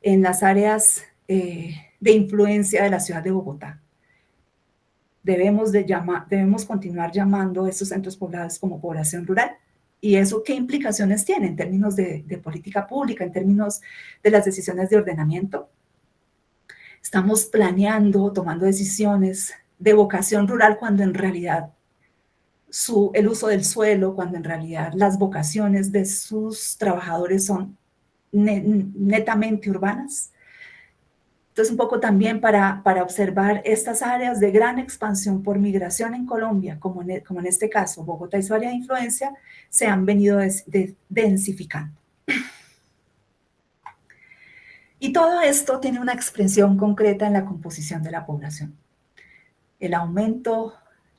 en las áreas de influencia de la ciudad de Bogotá. Debemos continuar llamando a estos centros poblados como población rural. ¿Y eso qué implicaciones tiene en términos de política pública, en términos de las decisiones de ordenamiento? Estamos planeando, tomando decisiones de vocación rural cuando en realidad el uso del suelo, cuando en realidad las vocaciones de sus trabajadores son netamente urbanas. Entonces, un poco también para observar estas áreas de gran expansión por migración en Colombia, como en este caso, Bogotá y su área de influencia, se han venido densificando. Y todo esto tiene una expresión concreta en la composición de la población. El aumento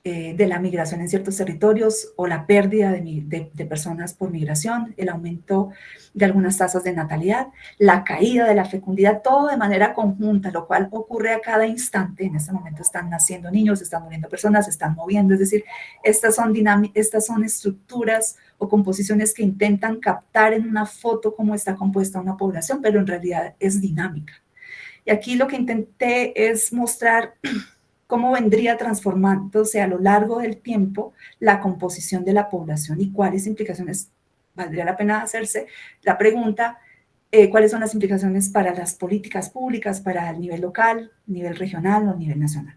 de la migración en ciertos territorios o la pérdida de personas por migración, el aumento de algunas tasas de natalidad, la caída de la fecundidad, todo de manera conjunta, lo cual ocurre a cada instante. En este momento están naciendo niños, están muriendo personas, se están moviendo, es decir, estas son estructuras o composiciones que intentan captar en una foto cómo está compuesta una población, pero en realidad es dinámica. Y aquí lo que intenté es mostrar cómo vendría transformándose a lo largo del tiempo la composición de la población y cuáles implicaciones, valdría la pena hacerse la pregunta, cuáles son las implicaciones para las políticas públicas, para el nivel local, nivel regional o nivel nacional.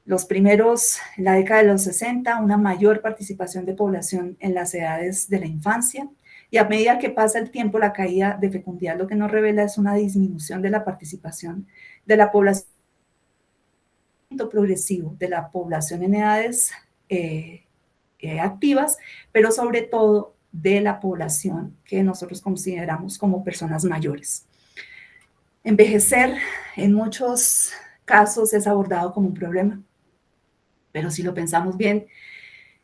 Los primeros, en la década de los 60, una mayor participación de población en las edades de la infancia, y a medida que pasa el tiempo, la caída de fecundidad lo que nos revela es una disminución de la participación de la población progresivo de la población en edades activas, pero sobre todo de la población que nosotros consideramos como personas mayores. Envejecer en muchos casos es abordado como un problema, pero si lo pensamos bien,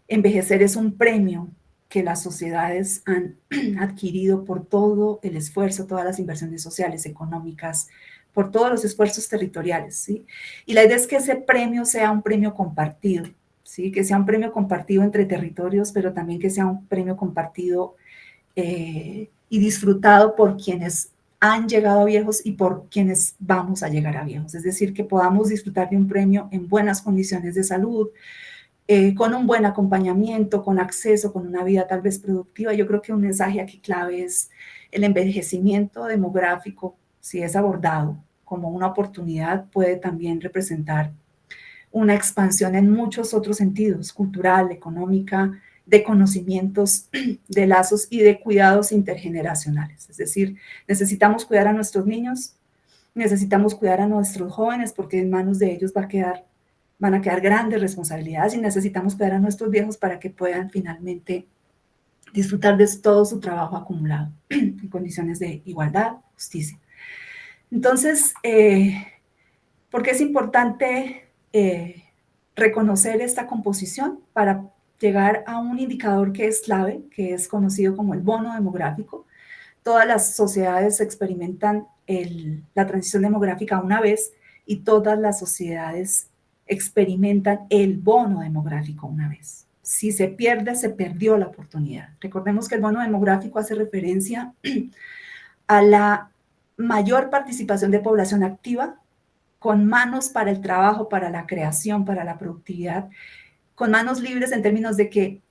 envejecer es un premio que las sociedades han adquirido por todo el esfuerzo, todas las inversiones sociales, económicas, por todos los esfuerzos territoriales, ¿sí? Y la idea es que ese premio sea un premio compartido, ¿sí? Que sea un premio compartido entre territorios, pero también que sea un premio compartido y disfrutado por quienes han llegado a viejos y por quienes vamos a llegar a viejos. Es decir, que podamos disfrutar de un premio en buenas condiciones de salud, con un buen acompañamiento, con acceso, con una vida tal vez productiva. Yo creo que un mensaje aquí clave es el envejecimiento demográfico, si es abordado como una oportunidad, puede también representar una expansión en muchos otros sentidos, cultural, económica, de conocimientos, de lazos y de cuidados intergeneracionales. Es decir, necesitamos cuidar a nuestros niños, necesitamos cuidar a nuestros jóvenes porque en manos de ellos van a quedar grandes responsabilidades y necesitamos cuidar a nuestros viejos para que puedan finalmente disfrutar de todo su trabajo acumulado en condiciones de igualdad, justicia. Entonces, ¿por qué es importante reconocer esta composición para llegar a un indicador que es clave, que es conocido como el bono demográfico? Todas las sociedades experimentan la transición demográfica una vez y todas las sociedades experimentan el bono demográfico una vez. Si se pierde, se perdió la oportunidad. Recordemos que el bono demográfico hace referencia a la mayor participación de población activa, con manos para el trabajo, para la creación, para la productividad, con manos libres en términos de que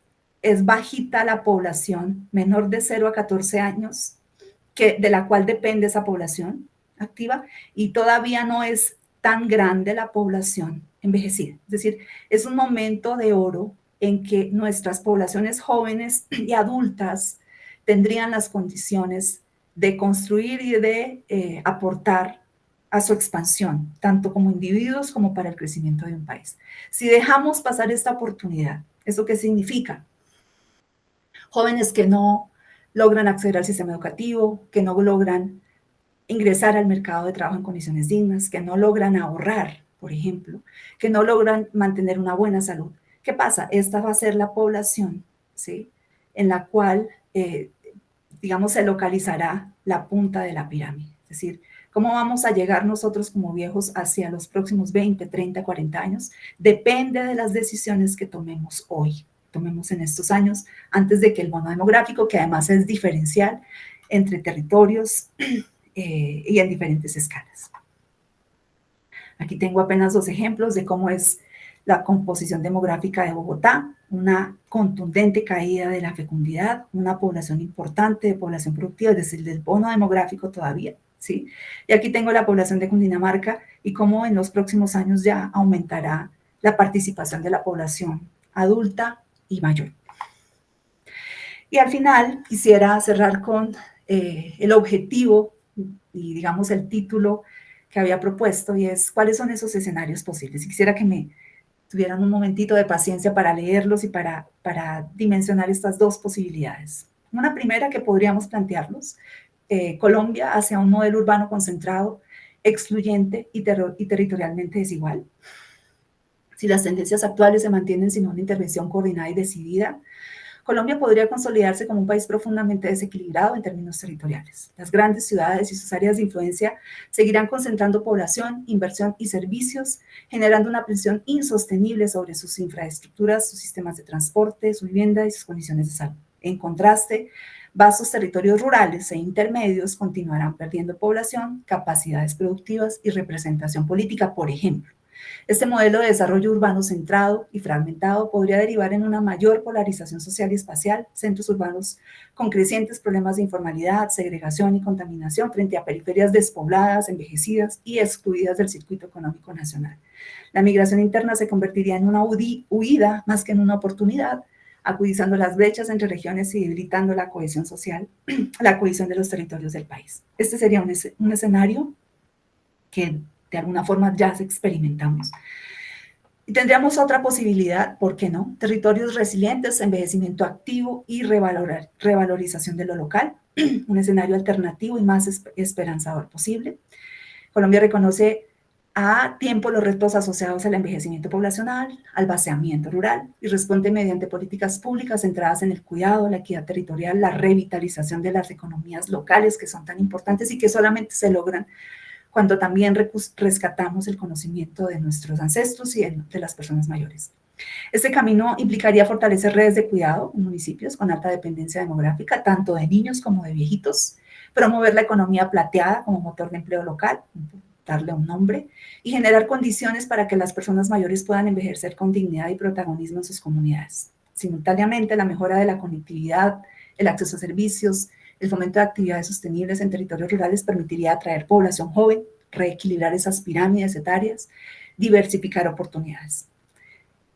es bajita la población, menor de 0 a 14 años, de la cual depende esa población activa, y todavía no es tan grande la población envejecida. Es decir, es un momento de oro en que nuestras poblaciones jóvenes y adultas tendrían las condiciones de construir y de aportar a su expansión, tanto como individuos como para el crecimiento de un país. Si dejamos pasar esta oportunidad, ¿eso qué significa? Jóvenes que no logran acceder al sistema educativo, que no logran ingresar al mercado de trabajo en condiciones dignas, que no logran ahorrar, por ejemplo, que no logran mantener una buena salud. ¿Qué pasa? Esta va a ser la población, ¿sí? En la cual, digamos, se localizará la punta de la pirámide. Es decir, ¿cómo vamos a llegar nosotros como viejos hacia los próximos 20, 30, 40 años? Depende de las decisiones que tomemos hoy, tomemos en estos años, antes de que el bono demográfico, que además es diferencial entre territorios y en diferentes escalas. Aquí tengo apenas 2 ejemplos de cómo es la composición demográfica de Bogotá, una contundente caída de la fecundidad, una población importante de población productiva, es decir, del bono demográfico todavía, ¿sí? Y aquí tengo la población de Cundinamarca y cómo en los próximos años ya aumentará la participación de la población adulta y mayor. Y al final quisiera cerrar con el objetivo y digamos el título que había propuesto, y es ¿cuáles son esos escenarios posibles? Y quisiera que me tuvieran un momentito de paciencia para leerlos y para dimensionar estas 2 posibilidades. Una primera que podríamos plantearnos, Colombia hacia un modelo urbano concentrado, excluyente y territorialmente desigual. Si las tendencias actuales se mantienen sin una intervención coordinada y decidida, Colombia podría consolidarse como un país profundamente desequilibrado en términos territoriales. Las grandes ciudades y sus áreas de influencia seguirán concentrando población, inversión y servicios, generando una presión insostenible sobre sus infraestructuras, sus sistemas de transporte, su vivienda y sus condiciones de salud. En contraste, vastos territorios rurales e intermedios continuarán perdiendo población, capacidades productivas y representación política, por ejemplo. Este modelo de desarrollo urbano centrado y fragmentado podría derivar en una mayor polarización social y espacial, centros urbanos con crecientes problemas de informalidad, segregación y contaminación frente a periferias despobladas, envejecidas y excluidas del circuito económico nacional. La migración interna se convertiría en una huida más que en una oportunidad, agudizando las brechas entre regiones y debilitando la cohesión social, la cohesión de los territorios del país. Este sería un escenario que de alguna forma ya experimentamos. Y tendríamos otra posibilidad, ¿por qué no? Territorios resilientes, envejecimiento activo y revalorización de lo local, un escenario alternativo y más esperanzador posible. Colombia reconoce a tiempo los retos asociados al envejecimiento poblacional, al vaciamiento rural y responde mediante políticas públicas centradas en el cuidado, la equidad territorial, la revitalización de las economías locales que son tan importantes y que solamente se logran cuando también rescatamos el conocimiento de nuestros ancestros y de las personas mayores. Este camino implicaría fortalecer redes de cuidado en municipios con alta dependencia demográfica, tanto de niños como de viejitos, promover la economía plateada como motor de empleo local, darle un nombre, y generar condiciones para que las personas mayores puedan envejecer con dignidad y protagonismo en sus comunidades. Simultáneamente, la mejora de la conectividad, el acceso a servicios, el fomento de actividades sostenibles en territorios rurales permitiría atraer población joven, reequilibrar esas pirámides etarias, diversificar oportunidades.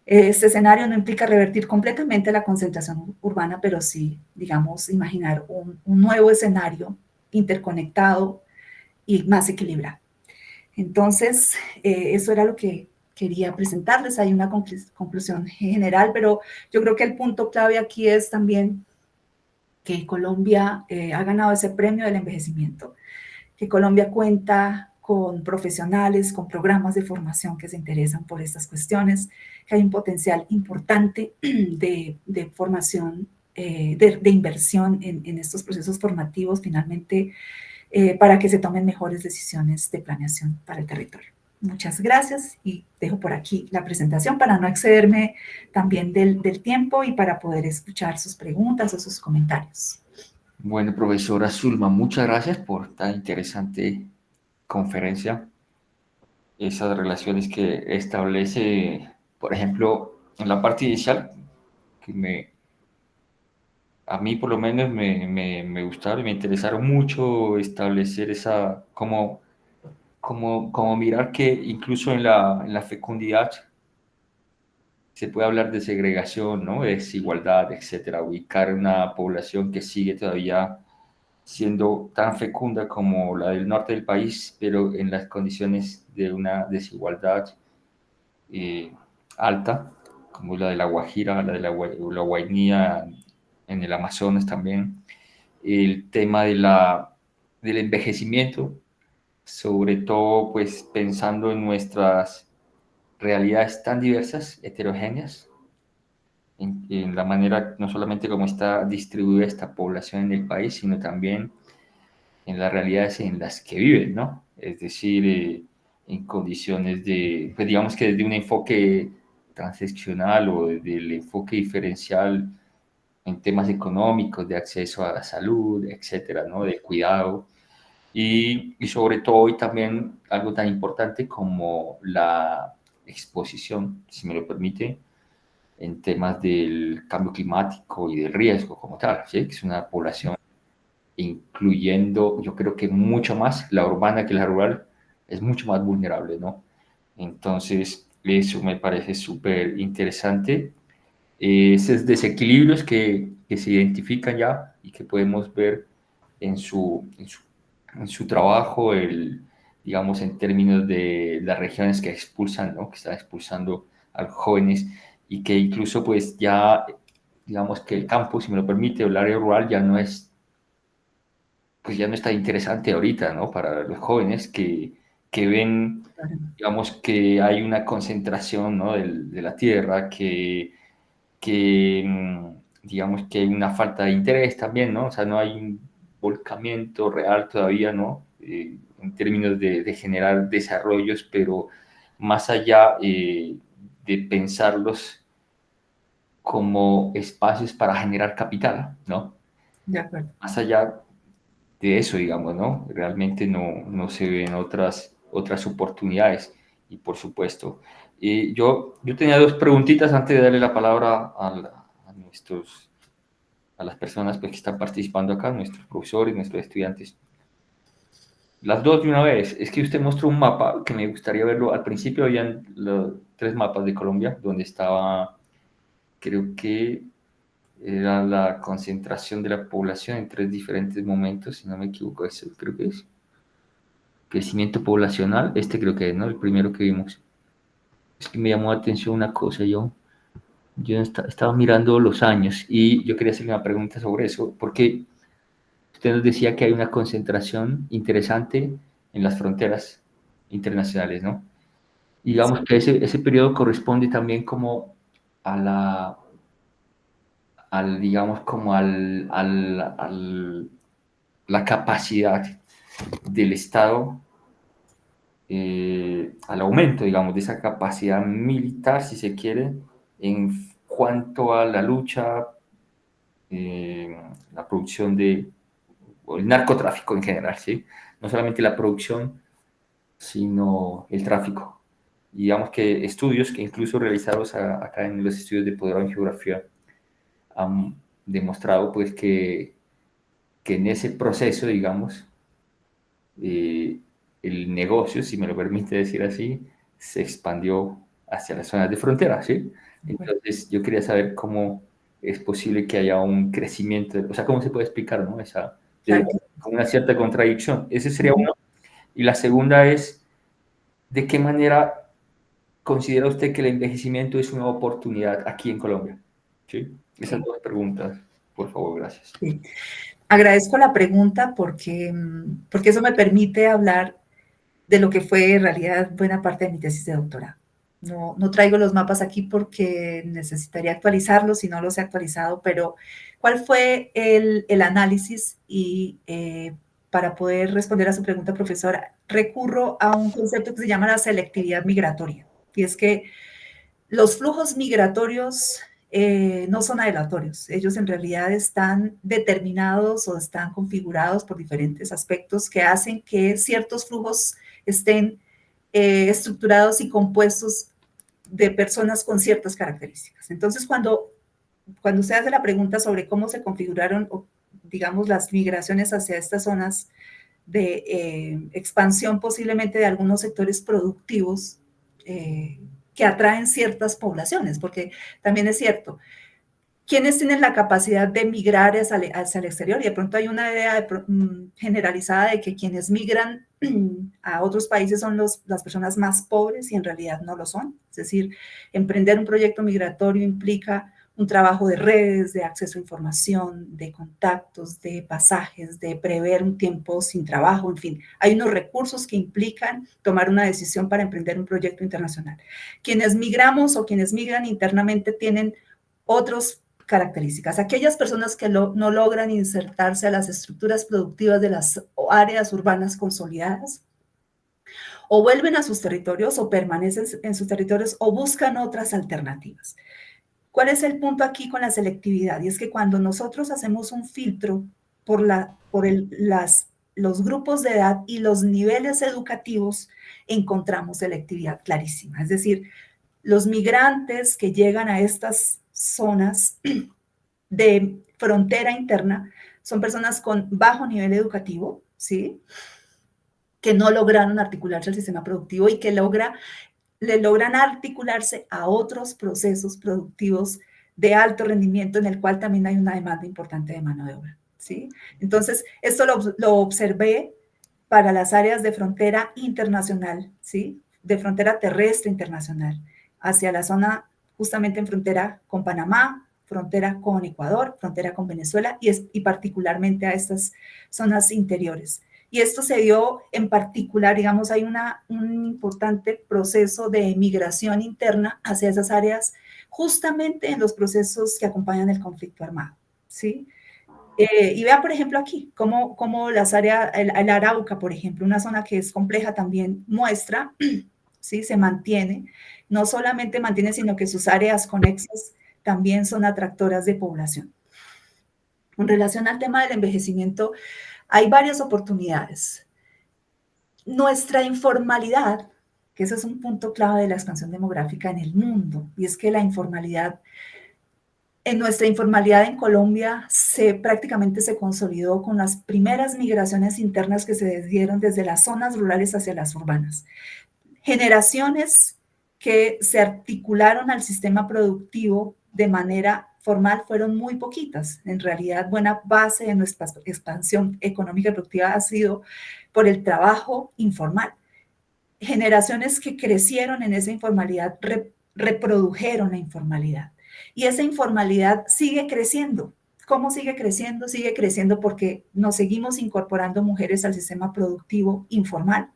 Este escenario no implica revertir completamente la concentración urbana, pero sí, digamos, imaginar un nuevo escenario interconectado y más equilibrado. Entonces, eso era lo que quería presentarles. Hay una conclusión general, pero yo creo que el punto clave aquí es también que Colombia ha ganado ese premio del envejecimiento, que Colombia cuenta con profesionales, con programas de formación que se interesan por estas cuestiones, que hay un potencial importante de formación, de inversión en estos procesos formativos finalmente para que se tomen mejores decisiones de planeación para el territorio. Muchas gracias y dejo por aquí la presentación para no excederme también del tiempo y para poder escuchar sus preguntas o sus comentarios. Bueno, profesora Zulma, muchas gracias por tan interesante conferencia. Esas relaciones que establece, por ejemplo, en la parte inicial, a mí por lo menos me gustaron y me interesaron mucho establecer esa, como mirar que incluso en la fecundidad se puede hablar de segregación, ¿no? De desigualdad, etcétera. Ubicar una población que sigue todavía siendo tan fecunda como la del norte del país, pero en las condiciones de una desigualdad eh, alta, como la de la Guajira, la Guainía, en el Amazonas también. El tema del envejecimiento, sobre todo pues pensando en nuestras realidades tan diversas, heterogéneas, en la manera no solamente como está distribuida esta población en el país, sino también en las realidades en las que viven, ¿no? Es decir, en condiciones de, pues digamos que desde un enfoque transaccional o desde el enfoque diferencial en temas económicos, de acceso a la salud, etcétera, ¿no? De cuidado. Y sobre todo, y también algo tan importante como la exposición, si me lo permite, en temas del cambio climático y del riesgo como tal, ¿sí? Que es una población incluyendo, yo creo que mucho más la urbana que la rural, es mucho más vulnerable, ¿no? Entonces, eso me parece súper interesante. Esos desequilibrios que se identifican ya y que podemos ver en en su trabajo, digamos, en términos de las regiones que expulsan, ¿no? Que están expulsando a los jóvenes y que incluso pues ya, digamos que el campo, si me lo permite, o el área rural ya no es, pues ya no está interesante ahorita, ¿no? Para los jóvenes que ven, claro, digamos, que hay una concentración, ¿no? de la tierra, digamos que hay una falta de interés también, ¿no? O sea, no hay un volcamiento real todavía, ¿no? En términos de generar desarrollos, pero más allá de pensarlos como espacios para generar capital, ¿no? de acuerdo. Más allá de eso, digamos, ¿no? Realmente no se ven otras oportunidades. Y por supuesto, yo tenía dos preguntitas antes de darle la palabra a las personas pues, que están participando acá, nuestros profesores, nuestros estudiantes. Las dos de una vez. Es que usted mostró un mapa que me gustaría verlo. Al principio habían los tres mapas de Colombia, donde estaba, creo que era la concentración de la población en tres diferentes momentos, si no me equivoco, eso creo que es. Crecimiento poblacional, este creo que es, ¿no? El primero que vimos. Es que me llamó la atención una cosa, yo estaba mirando los años y yo quería hacerle una pregunta sobre eso, porque usted nos decía que hay una concentración interesante en las fronteras internacionales, ¿no? Y digamos que ese periodo corresponde también como a digamos, como la capacidad del Estado, al aumento, digamos, de esa capacidad militar, si se quiere, en cuanto a la lucha, la producción o el narcotráfico en general, ¿sí? No solamente la producción, sino el tráfico. Y digamos que estudios que incluso realizados acá en los estudios de posgrado en geografía han demostrado pues que en ese proceso, digamos, eh, el negocio, si me lo permite decir así, se expandió hacia las zonas de frontera, ¿sí? Entonces, yo quería saber cómo es posible que haya un crecimiento, o sea, cómo se puede explicar, ¿no? Claro que Con una cierta contradicción. Ese sería uno. Y la segunda es, ¿de qué manera considera usted que el envejecimiento es una oportunidad aquí en Colombia? ¿Sí? Esas sí. dos preguntas, por favor, gracias. Sí. Agradezco la pregunta porque, porque eso me permite hablar de lo que fue en realidad buena parte de mi tesis de doctorado. No traigo los mapas aquí porque necesitaría actualizarlos si no los he actualizado, pero ¿cuál fue el análisis? Y para poder responder a su pregunta, profesora, recurro a un concepto que se llama la selectividad migratoria. Y es que los flujos migratorios no son aleatorios, ellos en realidad están determinados o están configurados por diferentes aspectos que hacen que ciertos flujos estén estructurados y compuestos de personas con ciertas características. Entonces, cuando usted hace la pregunta sobre cómo se configuraron, digamos, las migraciones hacia estas zonas de expansión posiblemente de algunos sectores productivos, que atraen ciertas poblaciones, porque también es cierto, ¿quiénes tienen la capacidad de migrar hacia el exterior? Y de pronto hay una idea generalizada de que quienes migran a otros países son las personas más pobres y en realidad no lo son. Es decir, emprender un proyecto migratorio implica un trabajo de redes, de acceso a información, de contactos, de pasajes, de prever un tiempo sin trabajo, en fin, hay unos recursos que implican tomar una decisión para emprender un proyecto internacional. Quienes migramos o quienes migran internamente tienen otros características. Aquellas personas que no logran insertarse a las estructuras productivas de las áreas urbanas consolidadas, o vuelven a sus territorios o permanecen en sus territorios o buscan otras alternativas. ¿Cuál es el punto aquí con la selectividad? Y es que cuando nosotros hacemos un filtro por los grupos de edad y los niveles educativos, encontramos selectividad clarísima. Es decir, los migrantes que llegan a estas zonas de frontera interna son personas con bajo nivel educativo, ¿sí? Que no lograron articularse al sistema productivo y que le logran articularse a otros procesos productivos de alto rendimiento en el cual también hay una demanda importante de mano de obra, ¿sí? Entonces, esto lo observé para las áreas de frontera internacional, ¿sí? De frontera terrestre internacional, hacia la zona justamente en frontera con Panamá, frontera con Ecuador, frontera con Venezuela y particularmente a estas zonas interiores. Y esto se dio en particular, digamos, hay un importante proceso de migración interna hacia esas áreas justamente en los procesos que acompañan el conflicto armado, ¿sí? Y vea, por ejemplo, aquí, cómo las áreas, el Arauca, por ejemplo, una zona que es compleja también muestra, ¿sí? Se mantiene, no solamente mantiene, sino que sus áreas conexas también son atractoras de población. En relación al tema del envejecimiento, hay varias oportunidades. Nuestra informalidad, que ese es un punto clave de la expansión demográfica en el mundo, y es que la informalidad, en nuestra informalidad en Colombia prácticamente se consolidó con las primeras migraciones internas que se dieron desde las zonas rurales hacia las urbanas. Generaciones que se articularon al sistema productivo de manera formal fueron muy poquitas. En realidad, buena base de nuestra expansión económica y productiva ha sido por el trabajo informal. Generaciones que crecieron en esa informalidad reprodujeron la informalidad. Y esa informalidad sigue creciendo. ¿Cómo sigue creciendo? Sigue creciendo porque nos seguimos incorporando mujeres al sistema productivo informal.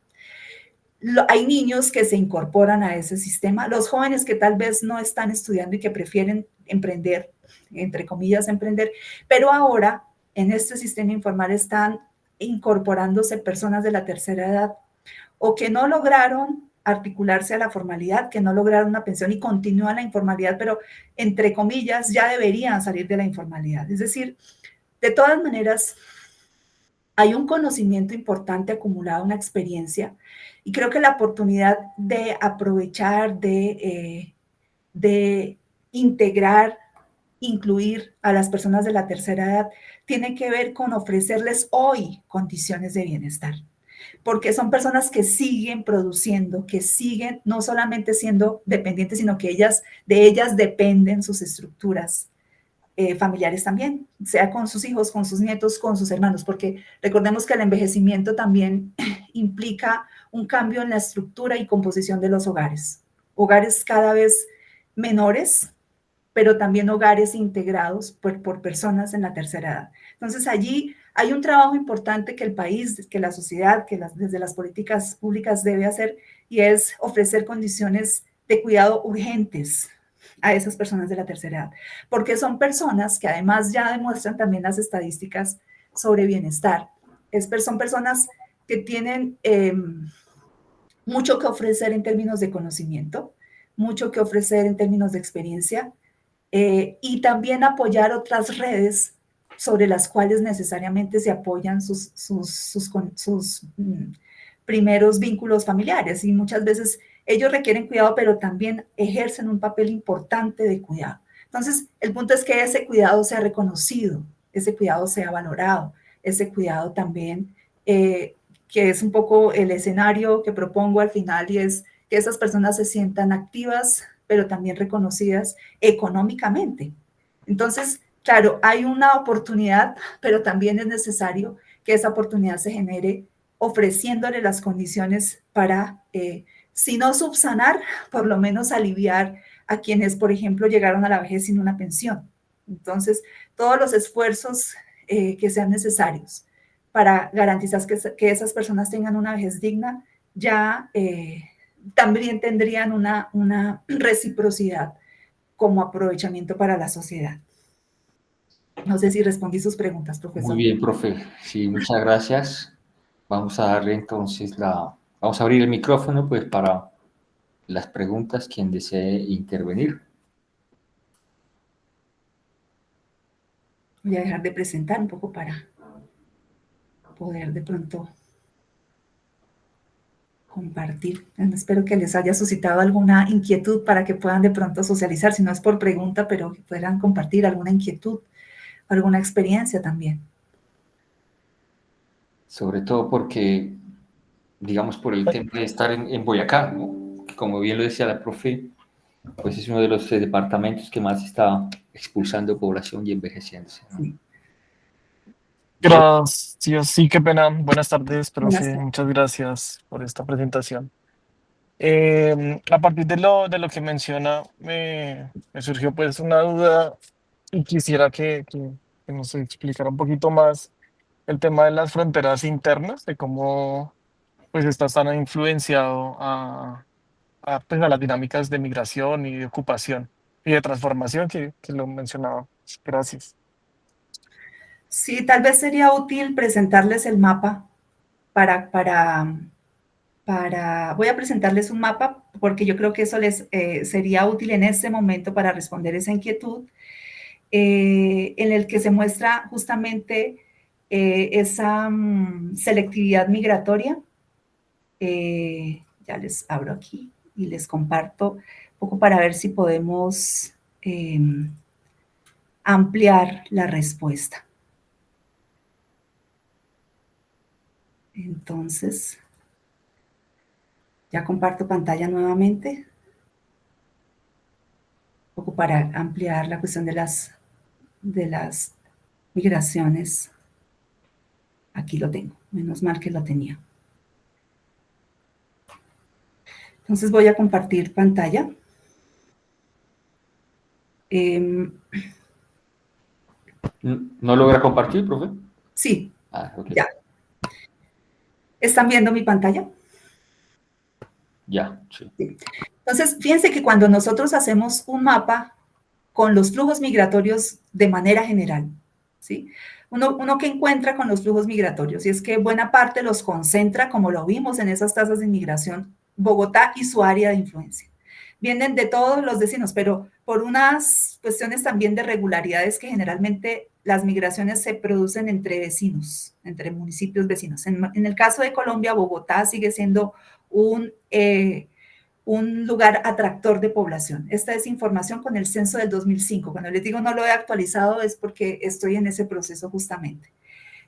Hay niños que se incorporan a ese sistema, los jóvenes que tal vez no están estudiando y que prefieren emprender, entre comillas, emprender, pero ahora en este sistema informal están incorporándose personas de la tercera edad o que no lograron articularse a la formalidad, que no lograron una pensión y continúan la informalidad, pero entre comillas ya deberían salir de la informalidad. Es decir, de todas maneras, hay un conocimiento importante acumulado, una experiencia, y creo que la oportunidad de aprovechar, de integrar, incluir a las personas de la tercera edad, tiene que ver con ofrecerles hoy condiciones de bienestar, porque son personas que siguen produciendo, que siguen no solamente siendo dependientes, sino que de ellas dependen sus estructuras familiares también, sea con sus hijos, con sus nietos, con sus hermanos, porque recordemos que el envejecimiento también implica un cambio en la estructura y composición de los hogares. Hogares cada vez menores, pero también hogares integrados por personas en la tercera edad. Entonces allí hay un trabajo importante que el país, que la sociedad, desde las políticas públicas debe hacer, y es ofrecer condiciones de cuidado urgentes a esas personas de la tercera edad, porque son personas que además ya demuestran también las estadísticas sobre bienestar. Son personas que tienen mucho que ofrecer en términos de conocimiento, mucho que ofrecer en términos de experiencia, y también apoyar otras redes sobre las cuales necesariamente se apoyan sus primeros vínculos familiares, y muchas veces ellos requieren cuidado, pero también ejercen un papel importante de cuidado. Entonces, el punto es que ese cuidado sea reconocido, ese cuidado sea valorado, ese cuidado también, que es un poco el escenario que propongo al final, y es que esas personas se sientan activas, pero también reconocidas económicamente. Entonces, claro, hay una oportunidad, pero también es necesario que esa oportunidad se genere ofreciéndole las condiciones para, si no subsanar, por lo menos aliviar a quienes, por ejemplo, llegaron a la vejez sin una pensión. Entonces, todos los esfuerzos que sean necesarios para garantizar que esas personas tengan una vejez digna, ya también tendrían una reciprocidad como aprovechamiento para la sociedad. No sé si respondí sus preguntas, profesor. Muy bien, profe. Sí, muchas gracias. Vamos a darle entonces vamos a abrir el micrófono pues para las preguntas, quien desee intervenir. Voy a dejar de presentar un poco para poder de pronto compartir. Espero que les haya suscitado alguna inquietud para que puedan de pronto socializar, si no es por pregunta, pero que puedan compartir alguna inquietud, alguna experiencia también. Sobre todo porque, digamos, por el tema de estar en Boyacá, ¿no? Que como bien lo decía la profe, pues es uno de los departamentos que más está expulsando población y envejeciéndose, ¿no? Sí. Gracias, sí, qué pena. Buenas tardes, Buenas profe. tardes. Muchas gracias por esta presentación. A partir de lo que menciona, me surgió pues una duda y quisiera que nos explicara un poquito más. el tema de las fronteras internas, de cómo pues está tan influenciado pues, a las dinámicas de migración y de ocupación y de transformación que lo mencionaba. Gracias. Sí, tal vez sería útil presentarles el mapa voy a presentarles un mapa porque yo creo que eso les sería útil en este momento para responder esa inquietud, en el que se muestra justamente esa selectividad migratoria. Ya les abro aquí y les comparto un poco para ver si podemos ampliar la respuesta. Entonces, ya comparto pantalla nuevamente, un poco para ampliar la cuestión de las migraciones. Aquí lo tengo, menos mal que lo tenía. Entonces voy a compartir pantalla. ¿No logra compartir, profe? Sí, Okay. ya. ¿Están viendo mi pantalla? Ya, sí. Entonces, fíjense que cuando nosotros hacemos un mapa con los flujos migratorios de manera general, ¿sí? Uno que encuentra con los flujos migratorios, y es que buena parte los concentra, como lo vimos en esas tasas de inmigración, Bogotá y su área de influencia. Vienen de todos los vecinos, pero por unas cuestiones también de regularidades que generalmente las migraciones se producen entre vecinos, entre municipios vecinos. En el caso de Colombia, Bogotá sigue siendo un lugar atractor de población. Esta es información con el censo del 2005. Cuando les digo no lo he actualizado es porque estoy en ese proceso justamente.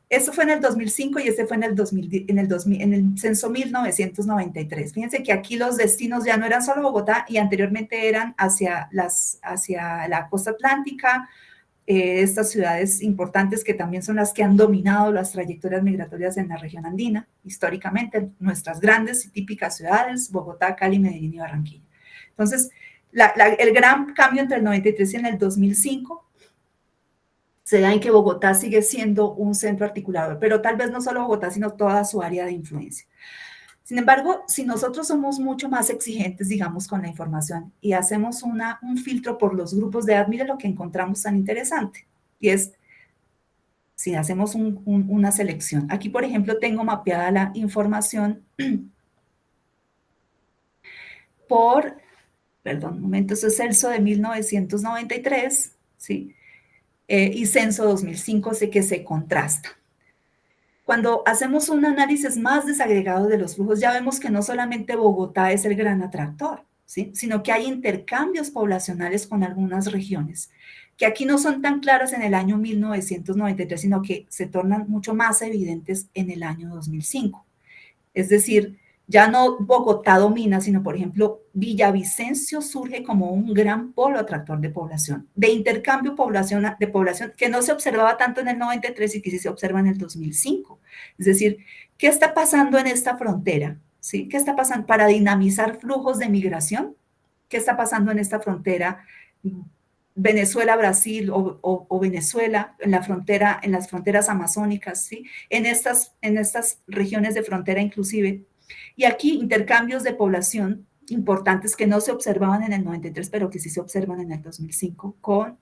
Eso fue en el 2005 y este fue en el censo 1993. Fíjense que aquí los destinos ya no eran solo Bogotá y anteriormente eran hacia la costa atlántica, estas ciudades importantes que también son las que han dominado las trayectorias migratorias en la región andina, históricamente, nuestras grandes y típicas ciudades, Bogotá, Cali, Medellín y Barranquilla. Entonces, el gran cambio entre el 93 y en el 2005 se da en que Bogotá sigue siendo un centro articulador, pero tal vez no solo Bogotá, sino toda su área de influencia. Sin embargo, si nosotros somos mucho más exigentes, digamos, con la información y hacemos un filtro por los grupos de edad, mire lo que encontramos tan interesante. Y es, si hacemos una selección. Aquí, por ejemplo, tengo mapeada la información un momento, eso es censo de 1993, ¿sí? Y censo 2005, sé que se contrasta. Cuando hacemos un análisis más desagregado de los flujos, ya vemos que no solamente Bogotá es el gran atractor, ¿sí? Sino que hay intercambios poblacionales con algunas regiones, que aquí no son tan claras en el año 1993, sino que se tornan mucho más evidentes en el año 2005. Es decir, ya no Bogotá domina, sino, por ejemplo, Villavicencio surge como un gran polo atractor de población, de intercambio de población que no se observaba tanto en el 93 y que sí se observa en el 2005. Es decir, ¿qué está pasando en esta frontera? ¿Sí? ¿Qué está pasando para dinamizar flujos de migración? ¿Qué está pasando en esta frontera? Venezuela-Brasil o Venezuela, en las fronteras amazónicas, ¿sí? En estas regiones de frontera inclusive. Y aquí intercambios de población importantes que no se observaban en el 93, pero que sí se observan en el 2005 con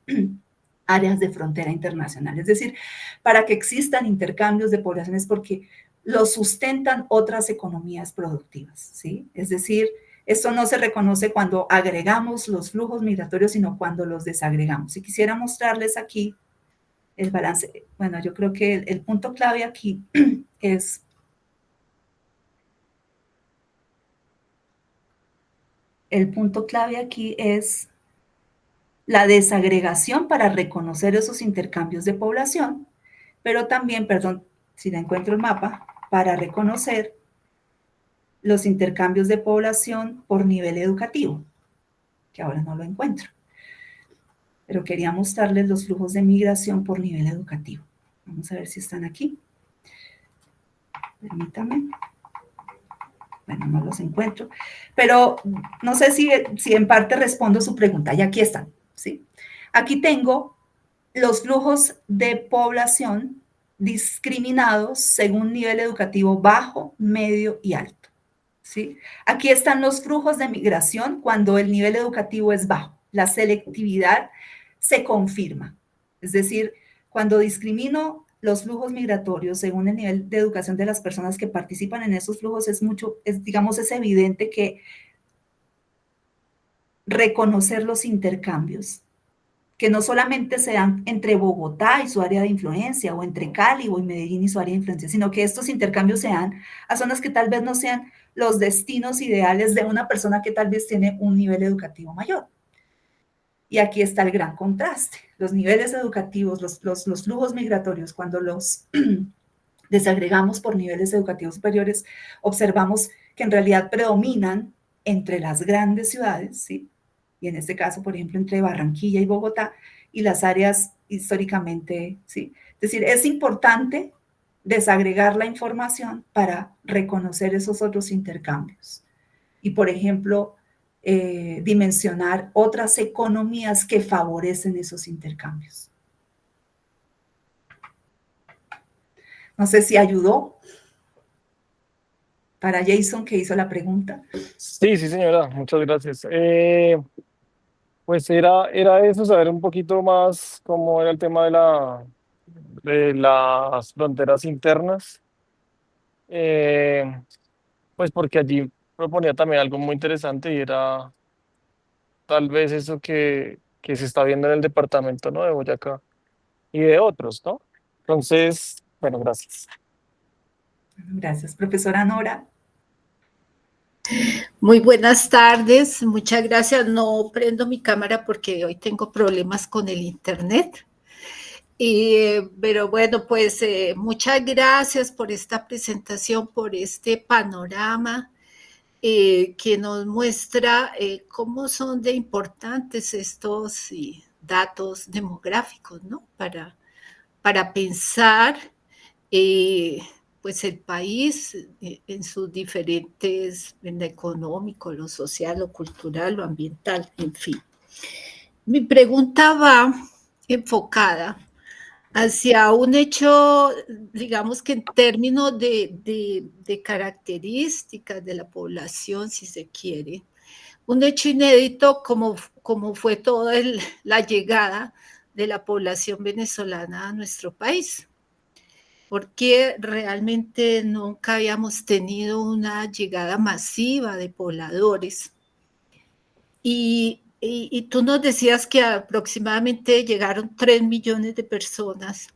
áreas de frontera internacional. Es decir, para que existan intercambios de poblaciones porque los sustentan otras economías productivas, ¿sí? Es decir, esto no se reconoce cuando agregamos los flujos migratorios, sino cuando los desagregamos. Y quisiera mostrarles aquí el balance. Bueno, yo creo que el punto clave aquí es la desagregación para reconocer esos intercambios de población, pero también, perdón, si la encuentro el mapa, para reconocer los intercambios de población por nivel educativo, que ahora no lo encuentro. Pero quería mostrarles los flujos de migración por nivel educativo. Vamos a ver si están aquí. Permítame. Bueno, no los encuentro. Pero no sé si en parte respondo su pregunta. Y aquí están, ¿sí? Aquí tengo los flujos de población discriminados según nivel educativo bajo, medio y alto. ¿Sí? Aquí están los flujos de migración cuando el nivel educativo es bajo. La selectividad se confirma. Es decir, cuando discrimino los flujos migratorios según el nivel de educación de las personas que participan en esos flujos, es evidente que reconocer los intercambios, que no solamente se dan entre Bogotá y su área de influencia, o entre Cali o Medellín y su área de influencia, sino que estos intercambios se dan a zonas que tal vez no sean los destinos ideales de una persona que tal vez tiene un nivel educativo mayor. Y aquí está el gran contraste. Los niveles educativos, los flujos migratorios, cuando los desagregamos por niveles educativos superiores, observamos que en realidad predominan entre las grandes ciudades, ¿sí? Y en este caso, por ejemplo, entre Barranquilla y Bogotá, y las áreas históricamente, ¿sí? Es decir, es importante desagregar la información para reconocer esos otros intercambios. Y, por ejemplo, dimensionar otras economías que favorecen esos intercambios. No sé si ayudó para Jason, que hizo la pregunta. Sí, sí, señora, muchas gracias. Pues era eso, saber un poquito más cómo era el tema de las fronteras internas. Eh, pues porque allí proponía también algo muy interesante y era tal vez eso que se está viendo en el departamento, ¿no? De Boyacá y de otros, ¿no? Entonces, bueno, gracias. Gracias, profesora Nora. Muy buenas tardes, muchas gracias. No prendo mi cámara porque hoy tengo problemas con el internet. Pero bueno, pues muchas gracias por esta presentación, por este panorama que nos muestra cómo son de importantes estos datos demográficos, ¿no? Para pensar pues el país en sus diferentes, en lo económico, lo social, lo cultural, lo ambiental, en fin. Mi pregunta va enfocada hacia un hecho, digamos que en términos de características de la población, si se quiere, un hecho inédito como fue toda la llegada de la población venezolana a nuestro país, porque realmente nunca habíamos tenido una llegada masiva de pobladores. Y tú nos decías que aproximadamente llegaron 3 millones de personas.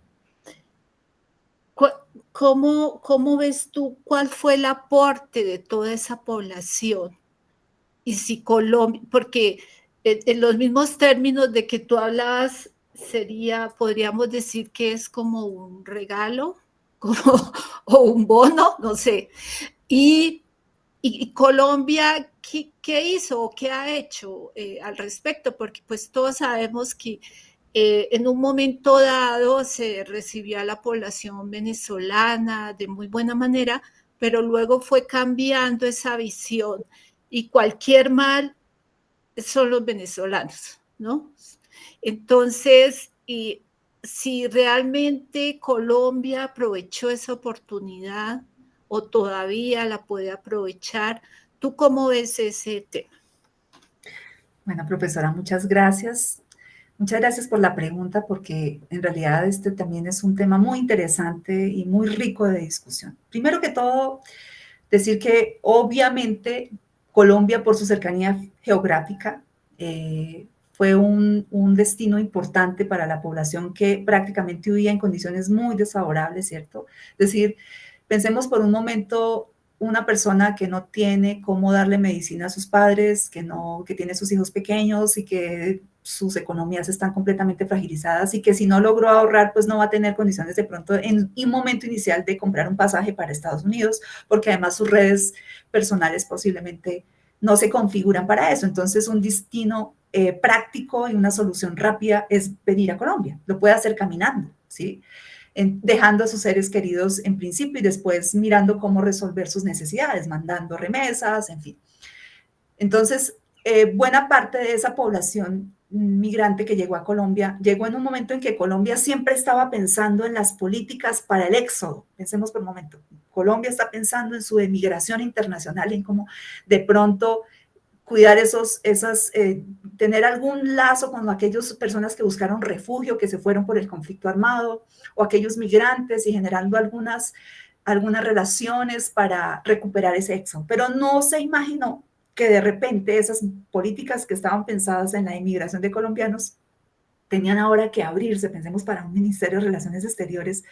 ¿Cómo ves tú cuál fue el aporte de toda esa población? Y si Colombia, porque en los mismos términos de que tú hablabas, podríamos decir que es como un regalo, o un bono, no sé. Y Colombia, ¿qué hizo o qué ha hecho al respecto? Porque pues todos sabemos que en un momento dado se recibió a la población venezolana de muy buena manera, pero luego fue cambiando esa visión y cualquier mal son los venezolanos, ¿no? Entonces, si realmente Colombia aprovechó esa oportunidad o todavía la puede aprovechar, ¿tú cómo ves ese tema? Bueno, profesora, muchas gracias. Muchas gracias por la pregunta, porque en realidad este también es un tema muy interesante y muy rico de discusión. Primero que todo, decir que obviamente Colombia, por su cercanía geográfica, fue un destino importante para la población que prácticamente vivía en condiciones muy desfavorables, ¿cierto? Es decir, pensemos por un momento una persona que no tiene cómo darle medicina a sus padres, que tiene sus hijos pequeños y que sus economías están completamente fragilizadas y que si no logró ahorrar, pues no va a tener condiciones de pronto en un momento inicial de comprar un pasaje para Estados Unidos, porque además sus redes personales posiblemente no se configuran para eso. Entonces, un destino práctico y una solución rápida es venir a Colombia. Lo puede hacer caminando, ¿sí? Dejando a sus seres queridos en principio y después mirando cómo resolver sus necesidades, mandando remesas, en fin. Entonces, buena parte de esa población migrante que llegó a Colombia, llegó en un momento en que Colombia siempre estaba pensando en las políticas para el éxodo. Pensemos por un momento. Colombia está pensando en su emigración internacional, en cómo de pronto cuidar tener algún lazo con aquellas personas que buscaron refugio, que se fueron por el conflicto armado, o aquellos migrantes, y generando algunas relaciones para recuperar ese éxodo. Pero no se imaginó que de repente esas políticas que estaban pensadas en la inmigración de colombianos tenían ahora que abrirse, pensemos para un Ministerio de Relaciones Exteriores,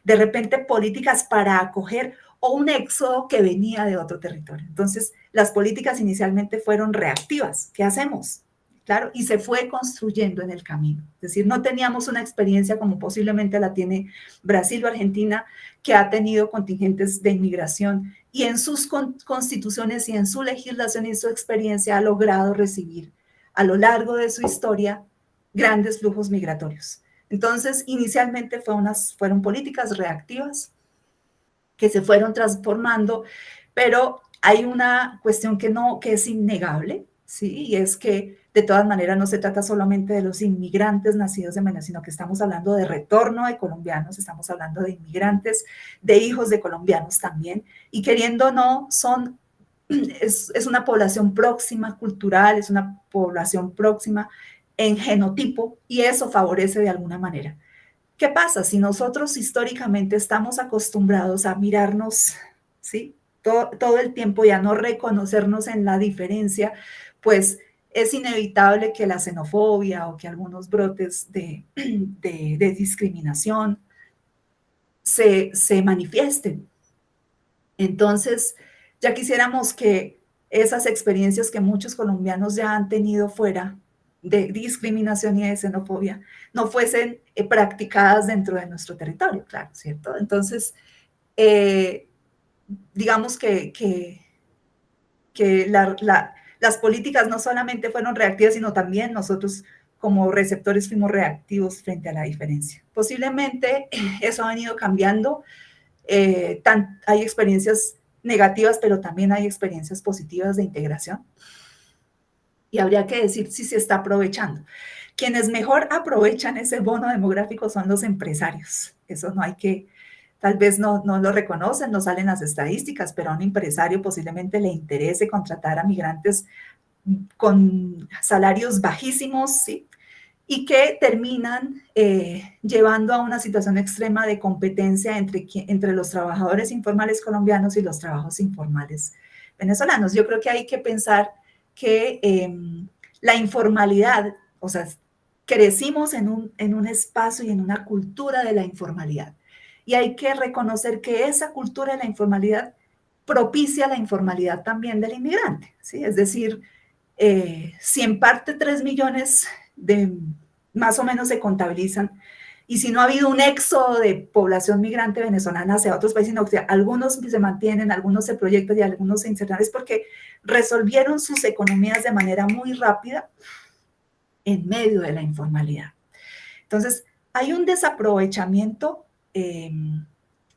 de repente políticas para acoger o un éxodo que venía de otro territorio. Entonces, las políticas inicialmente fueron reactivas. ¿Qué hacemos? Claro, y se fue construyendo en el camino. Es decir, no teníamos una experiencia como posiblemente la tiene Brasil o Argentina, que ha tenido contingentes de inmigración y en sus constituciones y en su legislación y su experiencia ha logrado recibir a lo largo de su historia grandes flujos migratorios. Entonces, inicialmente fueron políticas reactivas que se fueron transformando, pero hay una cuestión que es innegable, ¿sí? Y es que de todas maneras no se trata solamente de los inmigrantes nacidos en Venezuela, sino que estamos hablando de retorno de colombianos, estamos hablando de inmigrantes, de hijos de colombianos también, y queriendo o no, es una población próxima cultural, es una población próxima en genotipo, y eso favorece de alguna manera. ¿Qué pasa? Si nosotros históricamente estamos acostumbrados a mirarnos, ¿sí? Todo el tiempo y a no reconocernos en la diferencia, pues es inevitable que la xenofobia o que algunos brotes de discriminación se manifiesten. Entonces, ya quisiéramos que esas experiencias que muchos colombianos ya han tenido fuera de discriminación y de xenofobia no fuesen practicadas dentro de nuestro territorio, claro, ¿cierto? Entonces, digamos que las políticas no solamente fueron reactivas, sino también nosotros como receptores fuimos reactivos frente a la diferencia. Posiblemente eso ha venido cambiando. Hay experiencias negativas, pero también hay experiencias positivas de integración. Y habría que decir si se está aprovechando. Quienes mejor aprovechan ese bono demográfico son los empresarios. Eso no hay que, tal vez no lo reconocen, no salen las estadísticas, pero a un empresario posiblemente le interese contratar a migrantes con salarios bajísimos, ¿sí? Y que terminan llevando a una situación extrema de competencia entre los trabajadores informales colombianos y los trabajos informales venezolanos. Yo creo que hay que pensar que la informalidad, o sea, crecimos en un espacio y en una cultura de la informalidad. Y hay que reconocer que esa cultura de la informalidad propicia la informalidad también del inmigrante, ¿sí? Es decir, si en parte 3 millones más o menos se contabilizan, y si no ha habido un éxodo de población migrante venezolana hacia otros países, sino que algunos se mantienen, algunos se proyectan y algunos se insertan, es porque resolvieron sus economías de manera muy rápida en medio de la informalidad. Entonces, hay un desaprovechamiento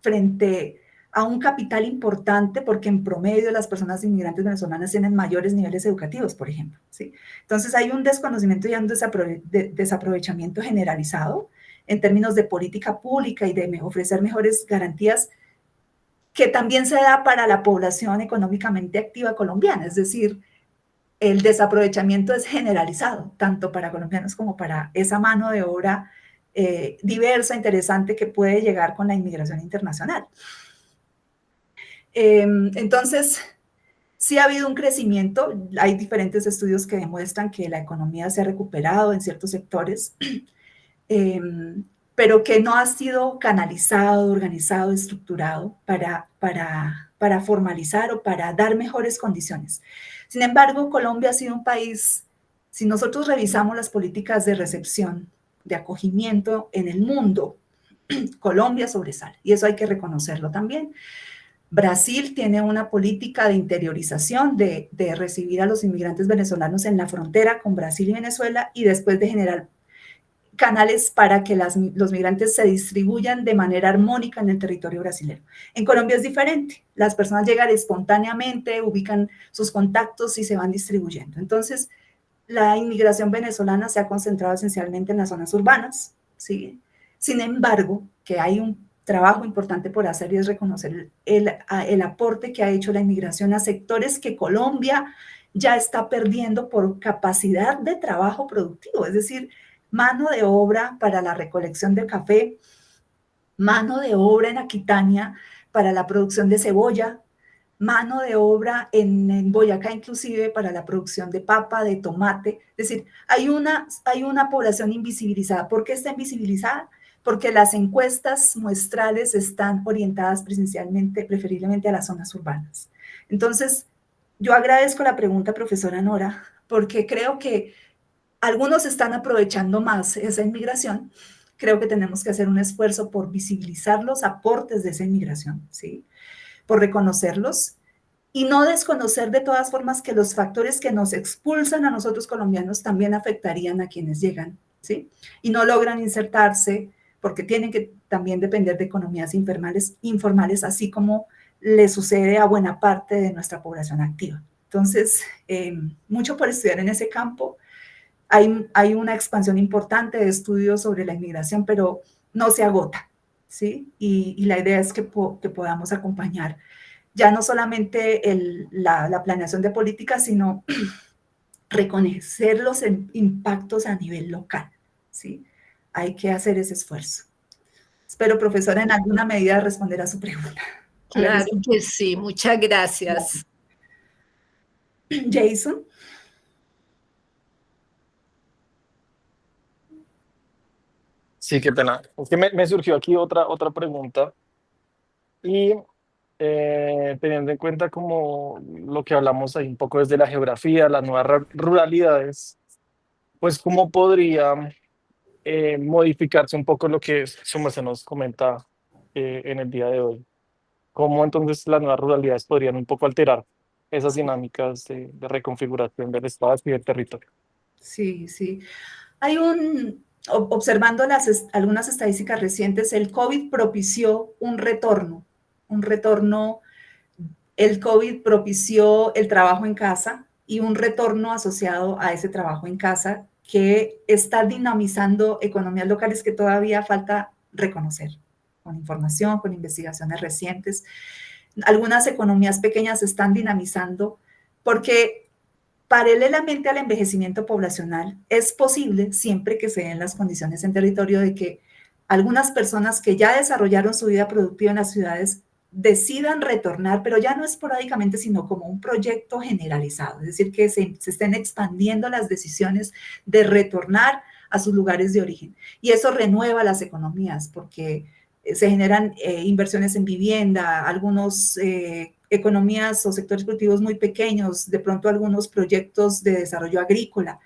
frente a un capital importante, porque en promedio las personas inmigrantes venezolanas tienen mayores niveles educativos, por ejemplo, ¿sí? Entonces hay un desconocimiento y un desaprovechamiento generalizado en términos de política pública y de ofrecer mejores garantías, que también se da para la población económicamente activa colombiana. Es decir, el desaprovechamiento es generalizado, tanto para colombianos como para esa mano de obra diversa, interesante, que puede llegar con la inmigración internacional. Entonces, sí ha habido un crecimiento. Hay diferentes estudios que demuestran que la economía se ha recuperado en ciertos sectores, pero que no ha sido canalizado, organizado, estructurado para formalizar o para dar mejores condiciones. Sin embargo, Colombia ha sido un país, si nosotros revisamos las políticas de recepción, de acogimiento en el mundo, Colombia sobresale, y eso hay que reconocerlo también. Brasil tiene una política de interiorización, de recibir a los inmigrantes venezolanos en la frontera con Brasil y Venezuela, y después de generar canales para que los migrantes se distribuyan de manera armónica en el territorio brasileño. En Colombia es diferente. Las personas llegan espontáneamente, ubican sus contactos y se van distribuyendo. Entonces, la inmigración venezolana se ha concentrado esencialmente en las zonas urbanas, ¿sí? Sin embargo, que hay un trabajo importante por hacer y es reconocer el aporte que ha hecho la inmigración a sectores que Colombia ya está perdiendo por capacidad de trabajo productivo, es decir, mano de obra para la recolección de café, mano de obra en Aquitania para la producción de cebolla, mano de obra en Boyacá inclusive para la producción de papa, de tomate. Es decir, hay una población invisibilizada. ¿Por qué está invisibilizada? Porque las encuestas muestrales están orientadas preferiblemente a las zonas urbanas. Entonces, yo agradezco la pregunta, profesora Nora, porque creo que algunos están aprovechando más esa inmigración. Creo que tenemos que hacer un esfuerzo por visibilizar los aportes de esa inmigración, ¿sí? Por reconocerlos y no desconocer de todas formas que los factores que nos expulsan a nosotros colombianos también afectarían a quienes llegan, ¿sí? Y no logran insertarse porque tienen que también depender de economías informales, así como le sucede a buena parte de nuestra población activa. Entonces, mucho por estudiar en ese campo. Hay una expansión importante de estudios sobre la inmigración, pero no se agota, ¿sí? Y la idea es que podamos acompañar ya no solamente la planeación de políticas, sino reconocer los impactos a nivel local, ¿sí? Hay que hacer ese esfuerzo. Espero, profesora, en alguna medida responder a su pregunta. Claro que sí, muchas gracias. Jason. Sí, qué pena. Es que me surgió aquí otra pregunta y teniendo en cuenta como lo que hablamos ahí un poco desde la geografía, las nuevas ruralidades, pues cómo podría modificarse un poco lo que su merced nos comenta en el día de hoy. ¿Cómo entonces las nuevas ruralidades podrían un poco alterar esas dinámicas de reconfiguración del Estado y del territorio? Sí, sí. Observando algunas estadísticas recientes, el COVID propició un retorno, el COVID propició el trabajo en casa y un retorno asociado a ese trabajo en casa que está dinamizando economías locales que todavía falta reconocer, con información, con investigaciones recientes. Algunas economías pequeñas se están dinamizando porque paralelamente al envejecimiento poblacional, es posible, siempre que se den las condiciones en territorio, de que algunas personas que ya desarrollaron su vida productiva en las ciudades decidan retornar, pero ya no esporádicamente, sino como un proyecto generalizado, es decir, que se estén expandiendo las decisiones de retornar a sus lugares de origen. Y eso renueva las economías, porque se generan inversiones en vivienda, algunos economías o sectores productivos muy pequeños, de pronto algunos proyectos de desarrollo agrícola.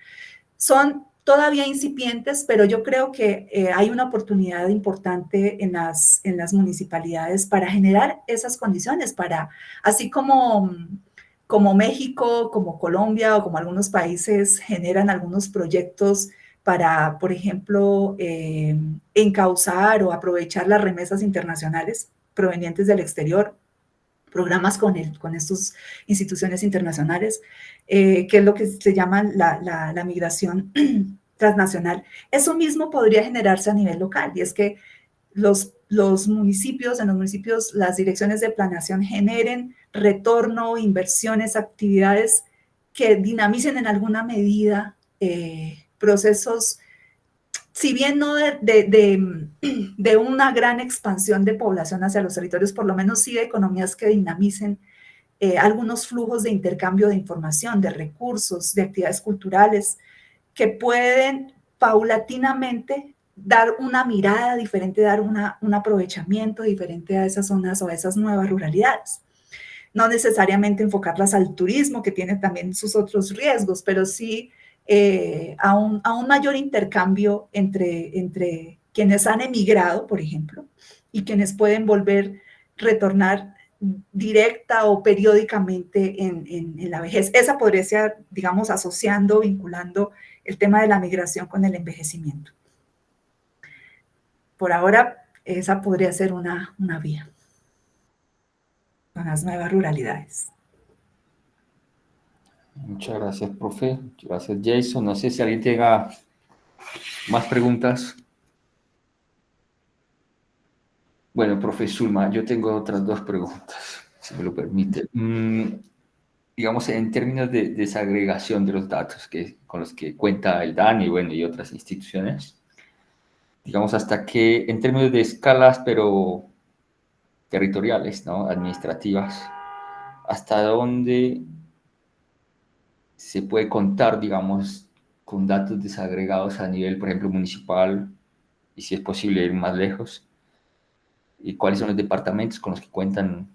Son todavía incipientes, pero yo creo que hay una oportunidad importante en las municipalidades para generar esas condiciones, para, así como México, como Colombia o como algunos países generan algunos proyectos para, por ejemplo, encauzar o aprovechar las remesas internacionales provenientes del exterior, programas con estas instituciones internacionales, que es lo que se llama la migración transnacional. Eso mismo podría generarse a nivel local, y es que en los municipios, las direcciones de planeación generen retorno, inversiones, actividades que dinamicen en alguna medida procesos, si bien no de una gran expansión de población hacia los territorios, por lo menos sí de economías que dinamicen algunos flujos de intercambio de información, de recursos, de actividades culturales, que pueden paulatinamente dar una mirada diferente, dar un aprovechamiento diferente a esas zonas o a esas nuevas ruralidades. No necesariamente enfocarlas al turismo, que tiene también sus otros riesgos, pero sí a un mayor intercambio entre quienes han emigrado, por ejemplo, y quienes pueden retornar directa o periódicamente en la vejez. Esa podría ser, digamos, asociando, vinculando el tema de la migración con el envejecimiento. Por ahora, esa podría ser una vía con las nuevas ruralidades. Muchas gracias, profe. Muchas gracias, Jason. No sé si alguien tenga más preguntas. Bueno, profe Zulma, yo tengo otras dos preguntas, si me lo permite. Digamos, en términos de desagregación de los datos con los que cuenta el DANE bueno, y otras instituciones, digamos, hasta que, en términos de escalas, pero territoriales, ¿no? Administrativas, hasta dónde se puede contar, digamos, con datos desagregados a nivel, por ejemplo, municipal, y si es posible ir más lejos, y cuáles son los departamentos con los que cuentan,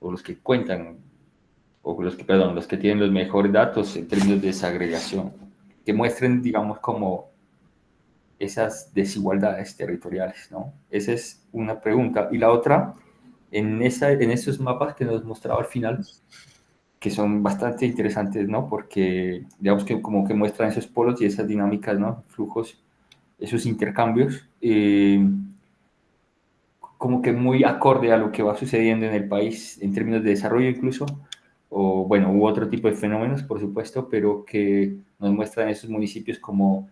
o los que cuentan, o los que, perdón, los que tienen los mejores datos en términos de desagregación, que muestren, digamos, como esas desigualdades territoriales, ¿no? Esa es una pregunta. Y la otra, en esos mapas que nos mostraba al final, que son bastante interesantes, ¿no? Porque, digamos que como que muestran esos polos y esas dinámicas, ¿no? Flujos, esos intercambios, como que muy acorde a lo que va sucediendo en el país en términos de desarrollo incluso, o bueno, u otro tipo de fenómenos, por supuesto, pero que nos muestran esos municipios como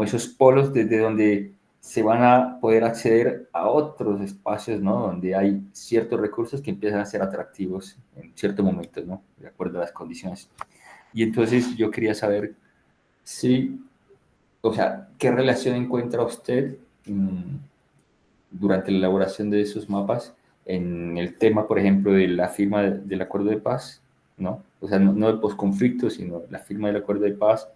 esos polos desde donde se van a poder acceder a otros espacios, ¿no? Donde hay ciertos recursos que empiezan a ser atractivos en cierto momento, ¿no? De acuerdo a las condiciones. Y entonces yo quería saber si, o sea, ¿qué relación encuentra usted durante la elaboración de esos mapas en el tema, por ejemplo, de la firma del acuerdo de paz, ¿no? O sea, no el posconflicto, sino la firma del acuerdo de paz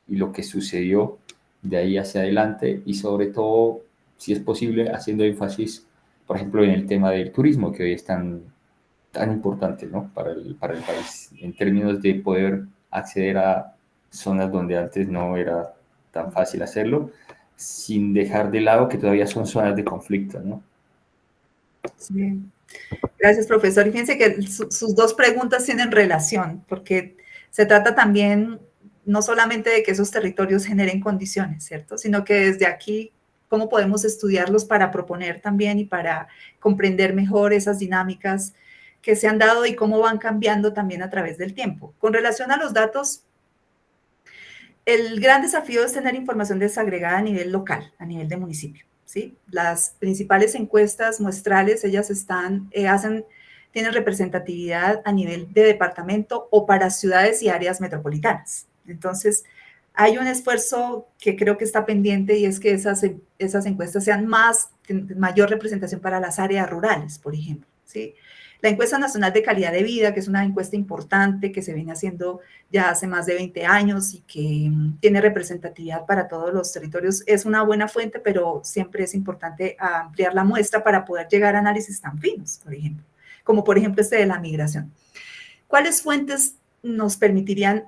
y lo que sucedió de ahí hacia adelante y sobre todo, si es posible, haciendo énfasis, por ejemplo, en el tema del turismo, que hoy es tan importante, ¿no? Para el país, en términos de poder acceder a zonas donde antes no era tan fácil hacerlo, sin dejar de lado que todavía son zonas de conflicto, ¿no? Sí. Gracias, profesor. Y fíjense que sus dos preguntas tienen relación, porque se trata también no solamente de que esos territorios generen condiciones, ¿cierto? Sino que desde aquí, cómo podemos estudiarlos para proponer también y para comprender mejor esas dinámicas que se han dado y cómo van cambiando también a través del tiempo. Con relación a los datos, el gran desafío es tener información desagregada a nivel local, a nivel de municipio. ¿Sí? Las principales encuestas muestrales, ellas tienen representatividad a nivel de departamento o para ciudades y áreas metropolitanas. Entonces, hay un esfuerzo que creo que está pendiente y es que esas encuestas sean mayor representación para las áreas rurales, por ejemplo. ¿Sí? La encuesta nacional de calidad de vida, que es una encuesta importante que se viene haciendo ya hace más de 20 años y que tiene representatividad para todos los territorios, es una buena fuente, pero siempre es importante ampliar la muestra para poder llegar a análisis tan finos, por ejemplo, como por ejemplo este de la migración. ¿Cuáles fuentes nos permitirían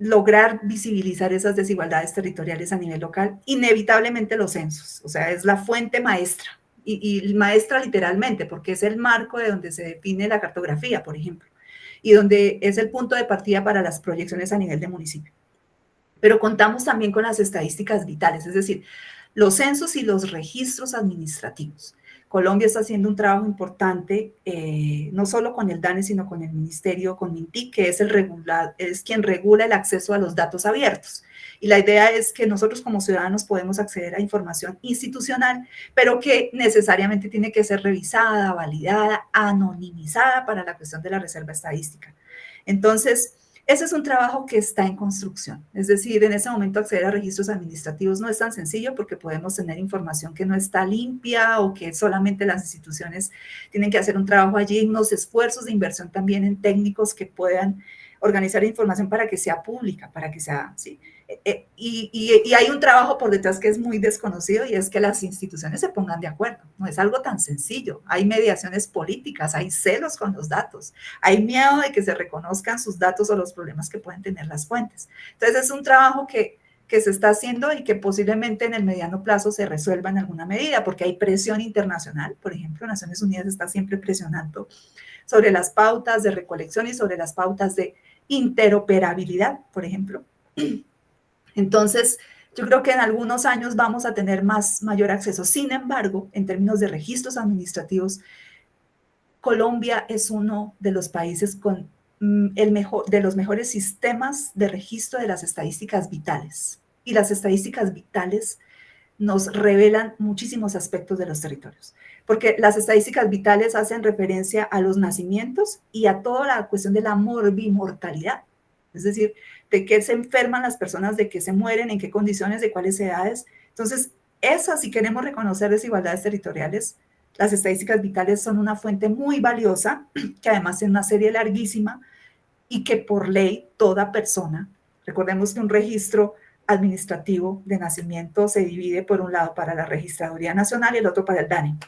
lograr visibilizar esas desigualdades territoriales a nivel local? Inevitablemente los censos, o sea, es la fuente maestra. Y maestra literalmente, porque es el marco de donde se define la cartografía, por ejemplo, y donde es el punto de partida para las proyecciones a nivel de municipio. Pero contamos también con las estadísticas vitales, es decir, los censos y los registros administrativos. Colombia está haciendo un trabajo importante, no solo con el DANE, sino con el Ministerio, con MINTIC, que es quien regula el acceso a los datos abiertos. Y la idea es que nosotros como ciudadanos podemos acceder a información institucional, pero que necesariamente tiene que ser revisada, validada, anonimizada para la cuestión de la reserva estadística. Entonces, ese es un trabajo que está en construcción. Es decir, en ese momento acceder a registros administrativos no es tan sencillo porque podemos tener información que no está limpia o que solamente las instituciones tienen que hacer un trabajo allí, unos esfuerzos de inversión también en técnicos que puedan organizar información para que sea pública, para que sea, ¿sí? Y hay un trabajo por detrás que es muy desconocido y es que las instituciones se pongan de acuerdo. No es algo tan sencillo. Hay mediaciones políticas, hay celos con los datos, hay miedo de que se reconozcan sus datos o los problemas que pueden tener las fuentes. Entonces es un trabajo que se está haciendo y que posiblemente en el mediano plazo se resuelva en alguna medida, porque hay presión internacional. Por ejemplo, Naciones Unidas está siempre presionando sobre las pautas de recolección y sobre las pautas de interoperabilidad, por ejemplo. Entonces, yo creo que en algunos años vamos a tener mayor acceso. Sin embargo, en términos de registros administrativos, Colombia es uno de los países con de los mejores sistemas de registro de las estadísticas vitales. Y las estadísticas vitales nos revelan muchísimos aspectos de los territorios, porque las estadísticas vitales hacen referencia a los nacimientos y a toda la cuestión de la morbimortalidad, es decir, de qué se enferman las personas, de qué se mueren, en qué condiciones, de cuáles edades. Entonces, si queremos reconocer desigualdades territoriales, las estadísticas vitales son una fuente muy valiosa, que además es una serie larguísima y que por ley toda persona, recordemos que un registro administrativo de nacimiento se divide por un lado para la Registraduría Nacional y el otro para el DANE.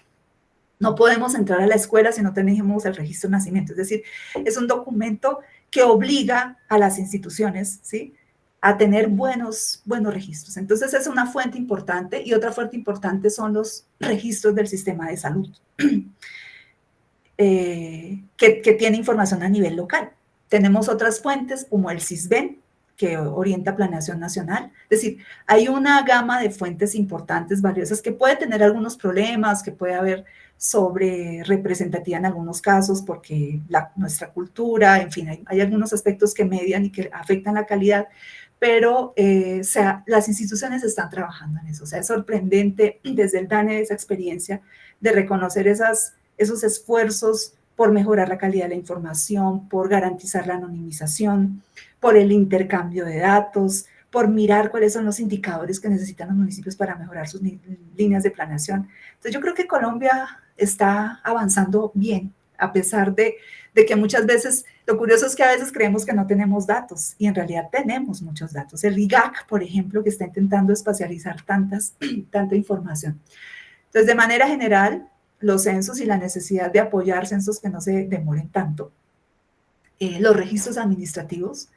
No podemos entrar a la escuela si no tenemos el registro de nacimiento, es decir, es un documento que obliga a las instituciones, ¿sí?, a tener buenos registros. Entonces es una fuente importante, y otra fuente importante son los registros del sistema de salud, que tiene información a nivel local. Tenemos otras fuentes como el CISBEN, que orienta planeación nacional. Es decir, hay una gama de fuentes importantes, valiosas, que puede tener algunos problemas, que puede haber sobre representatividad en algunos casos, porque nuestra cultura, en fin, hay algunos aspectos que median y que afectan la calidad, pero las instituciones están trabajando en eso. O sea, es sorprendente desde el DANE esa experiencia de reconocer esos esfuerzos por mejorar la calidad de la información, por garantizar la anonimización, por el intercambio de datos, por mirar cuáles son los indicadores que necesitan los municipios para mejorar sus líneas de planeación. Entonces yo creo que Colombia está avanzando bien, a pesar de que muchas veces, lo curioso es que a veces creemos que no tenemos datos, y en realidad tenemos muchos datos. El IGAC, por ejemplo, que está intentando espacializar tanta información. Entonces, de manera general, los censos y la necesidad de apoyar censos que no se demoren tanto, los registros administrativos,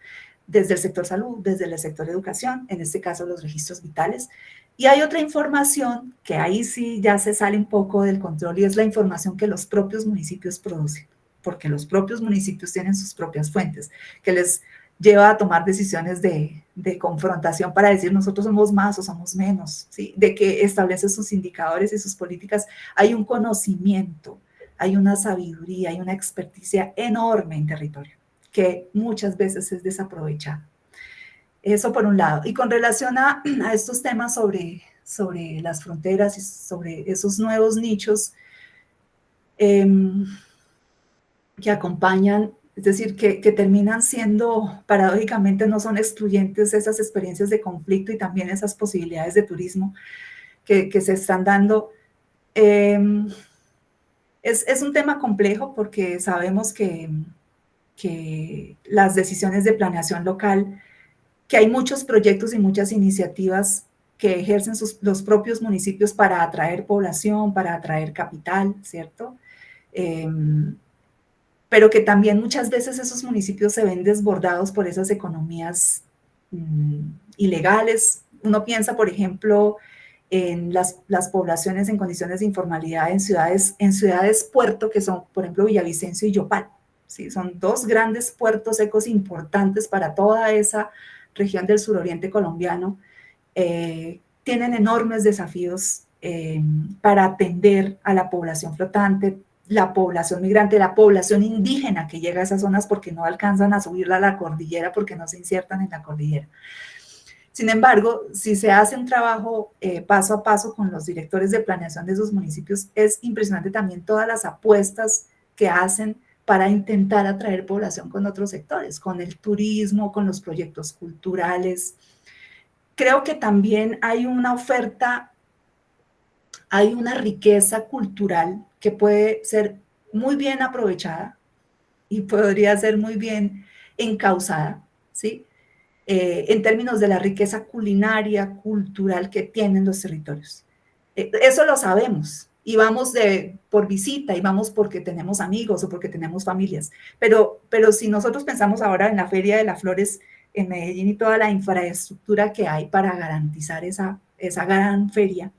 desde el sector salud, desde el sector educación, en este caso los registros vitales. Y hay otra información que ahí sí ya se sale un poco del control, y es la información que los propios municipios producen, porque los propios municipios tienen sus propias fuentes, que les lleva a tomar decisiones de confrontación para decir nosotros somos más o somos menos, ¿sí?, de que establece sus indicadores y sus políticas. Hay un conocimiento, hay una sabiduría, hay una experticia enorme en territorio, que muchas veces es desaprovechada. Eso por un lado. Y con relación a estos temas sobre las fronteras y sobre esos nuevos nichos que acompañan, es decir, que terminan siendo, paradójicamente, no son excluyentes esas experiencias de conflicto y también esas posibilidades de turismo que se están dando. Es un tema complejo, porque sabemos que las decisiones de planeación local, que hay muchos proyectos y muchas iniciativas que ejercen los propios municipios para atraer población, para atraer capital, ¿cierto? Pero que también muchas veces esos municipios se ven desbordados por esas economías ilegales. Uno piensa, por ejemplo, en las poblaciones en condiciones de informalidad en ciudades puerto, que son, por ejemplo, Villavicencio y Yopal. ¿Sí? Son dos grandes puertos secos importantes para toda esa región del suroriente colombiano. Tienen enormes desafíos para atender a la población flotante, la población migrante, la población indígena que llega a esas zonas, porque no alcanzan a subirla a la cordillera, porque no se insertan en la cordillera. Sin embargo, si se hace un trabajo paso a paso con los directores de planeación de esos municipios, es impresionante también todas las apuestas que hacen para intentar atraer población con otros sectores, con el turismo, con los proyectos culturales. Creo que también hay una oferta, hay una riqueza cultural que puede ser muy bien aprovechada y podría ser muy bien encauzada, ¿sí?, en términos de la riqueza culinaria, cultural que tienen los territorios. Eso lo sabemos, y vamos por visita, y vamos porque tenemos amigos o porque tenemos familias, pero si nosotros pensamos ahora en la Feria de las Flores en Medellín y toda la infraestructura que hay para garantizar esa gran feria,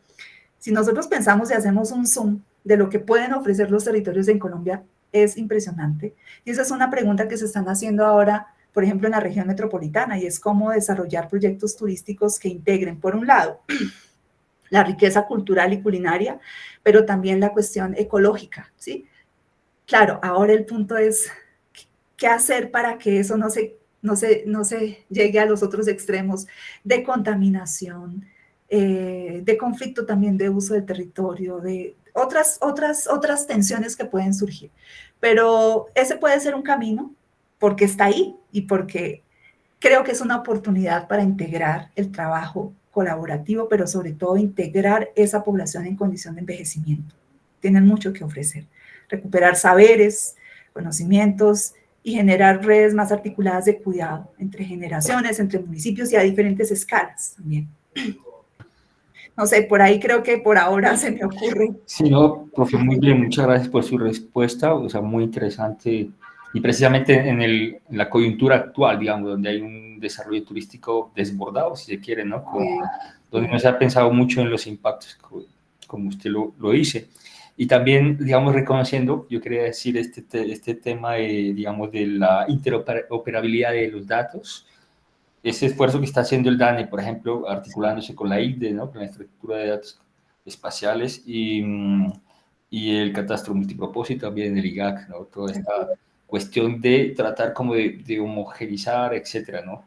si nosotros pensamos y hacemos un zoom de lo que pueden ofrecer los territorios en Colombia, es impresionante. Y esa es una pregunta que se están haciendo ahora, por ejemplo, en la región metropolitana, y es cómo desarrollar proyectos turísticos que integren, por un lado, la riqueza cultural y culinaria, pero también la cuestión ecológica, ¿sí? Claro, ahora el punto es qué hacer para que eso no se llegue a los otros extremos de contaminación, de conflicto también de uso del territorio, de otras tensiones que pueden surgir. Pero ese puede ser un camino porque está ahí y porque creo que es una oportunidad para integrar el trabajo colaborativo, pero sobre todo integrar esa población en condición de envejecimiento. Tienen mucho que ofrecer. Recuperar saberes, conocimientos y generar redes más articuladas de cuidado entre generaciones, entre municipios y a diferentes escalas también. No sé, por ahí creo que por ahora se me ocurre. Sí, no, profe, muy bien, muchas gracias por su respuesta, o sea, muy interesante, y precisamente en la coyuntura actual, digamos, donde hay un desarrollo turístico desbordado, si se quiere, ¿no? Donde no se ha pensado mucho en los impactos, como usted lo dice. Y también, digamos, reconociendo, yo quería decir este tema, digamos, de la interoperabilidad de los datos, ese esfuerzo que está haciendo el DANE, por ejemplo, articulándose con la ICDE, ¿no? Con la estructura de datos espaciales, y el catastro multipropósito también del IGAC, ¿no? Toda esta cuestión de tratar como de homogenizar, etcétera, ¿no?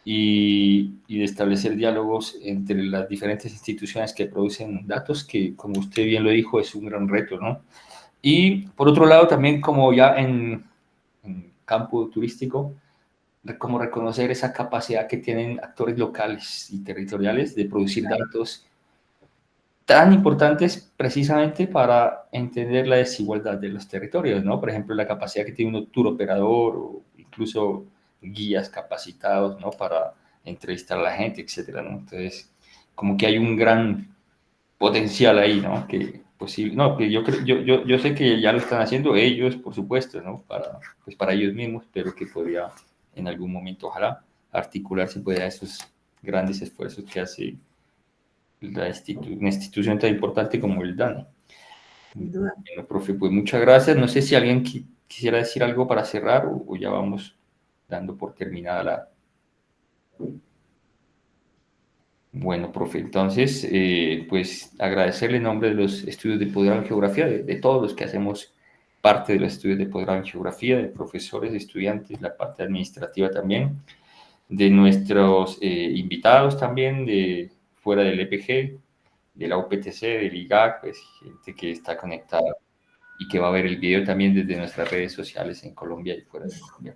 Y de establecer diálogos entre las diferentes instituciones que producen datos, que, como usted bien lo dijo, es un gran reto, ¿no? Y, por otro lado, también como ya en campo turístico, como reconocer esa capacidad que tienen actores locales y territoriales de producir datos tan importantes precisamente para entender la desigualdad de los territorios, ¿no? Por ejemplo, la capacidad que tiene un tour operador o incluso guías capacitados, ¿no? Para entrevistar a la gente, etcétera, ¿no? Entonces, como que hay un gran potencial ahí, ¿no? Que posible, no, que yo sé que ya lo están haciendo ellos, por supuesto, ¿no? Pues para ellos mismos, pero que podría en algún momento, ojalá, articularse pueda esos grandes esfuerzos que hace una institución tan importante como el DANE. Sin duda. Bueno, profe, pues muchas gracias. No sé si alguien quisiera decir algo para cerrar o ya vamos dando por terminada la... Bueno, profe, entonces, pues agradecerle en nombre de los estudios de posgrado en geografía, de todos los que hacemos parte de los estudios de posgrado en geografía, de profesores, de estudiantes, la parte administrativa también, de nuestros invitados también, de fuera del EPG, de la UPTC, del IGAC, pues gente que está conectada y que va a ver el video también desde nuestras redes sociales en Colombia y fuera de Colombia.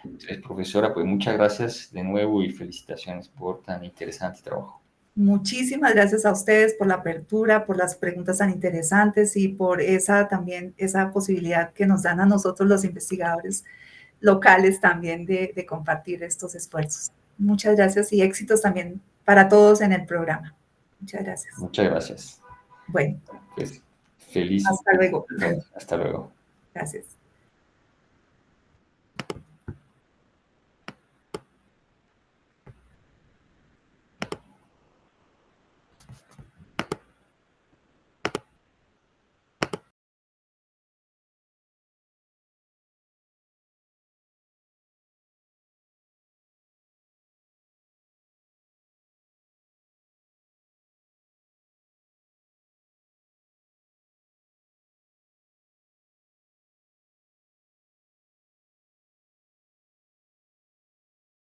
Entonces, profesora, pues muchas gracias de nuevo y felicitaciones por tan interesante trabajo. Muchísimas gracias a ustedes por la apertura, por las preguntas tan interesantes y por esa posibilidad que nos dan a nosotros los investigadores locales también de compartir estos esfuerzos. Muchas gracias y éxitos también para todos en el programa. Muchas gracias. Muchas gracias. Bueno. Pues feliz. Hasta luego. Hasta luego. Gracias.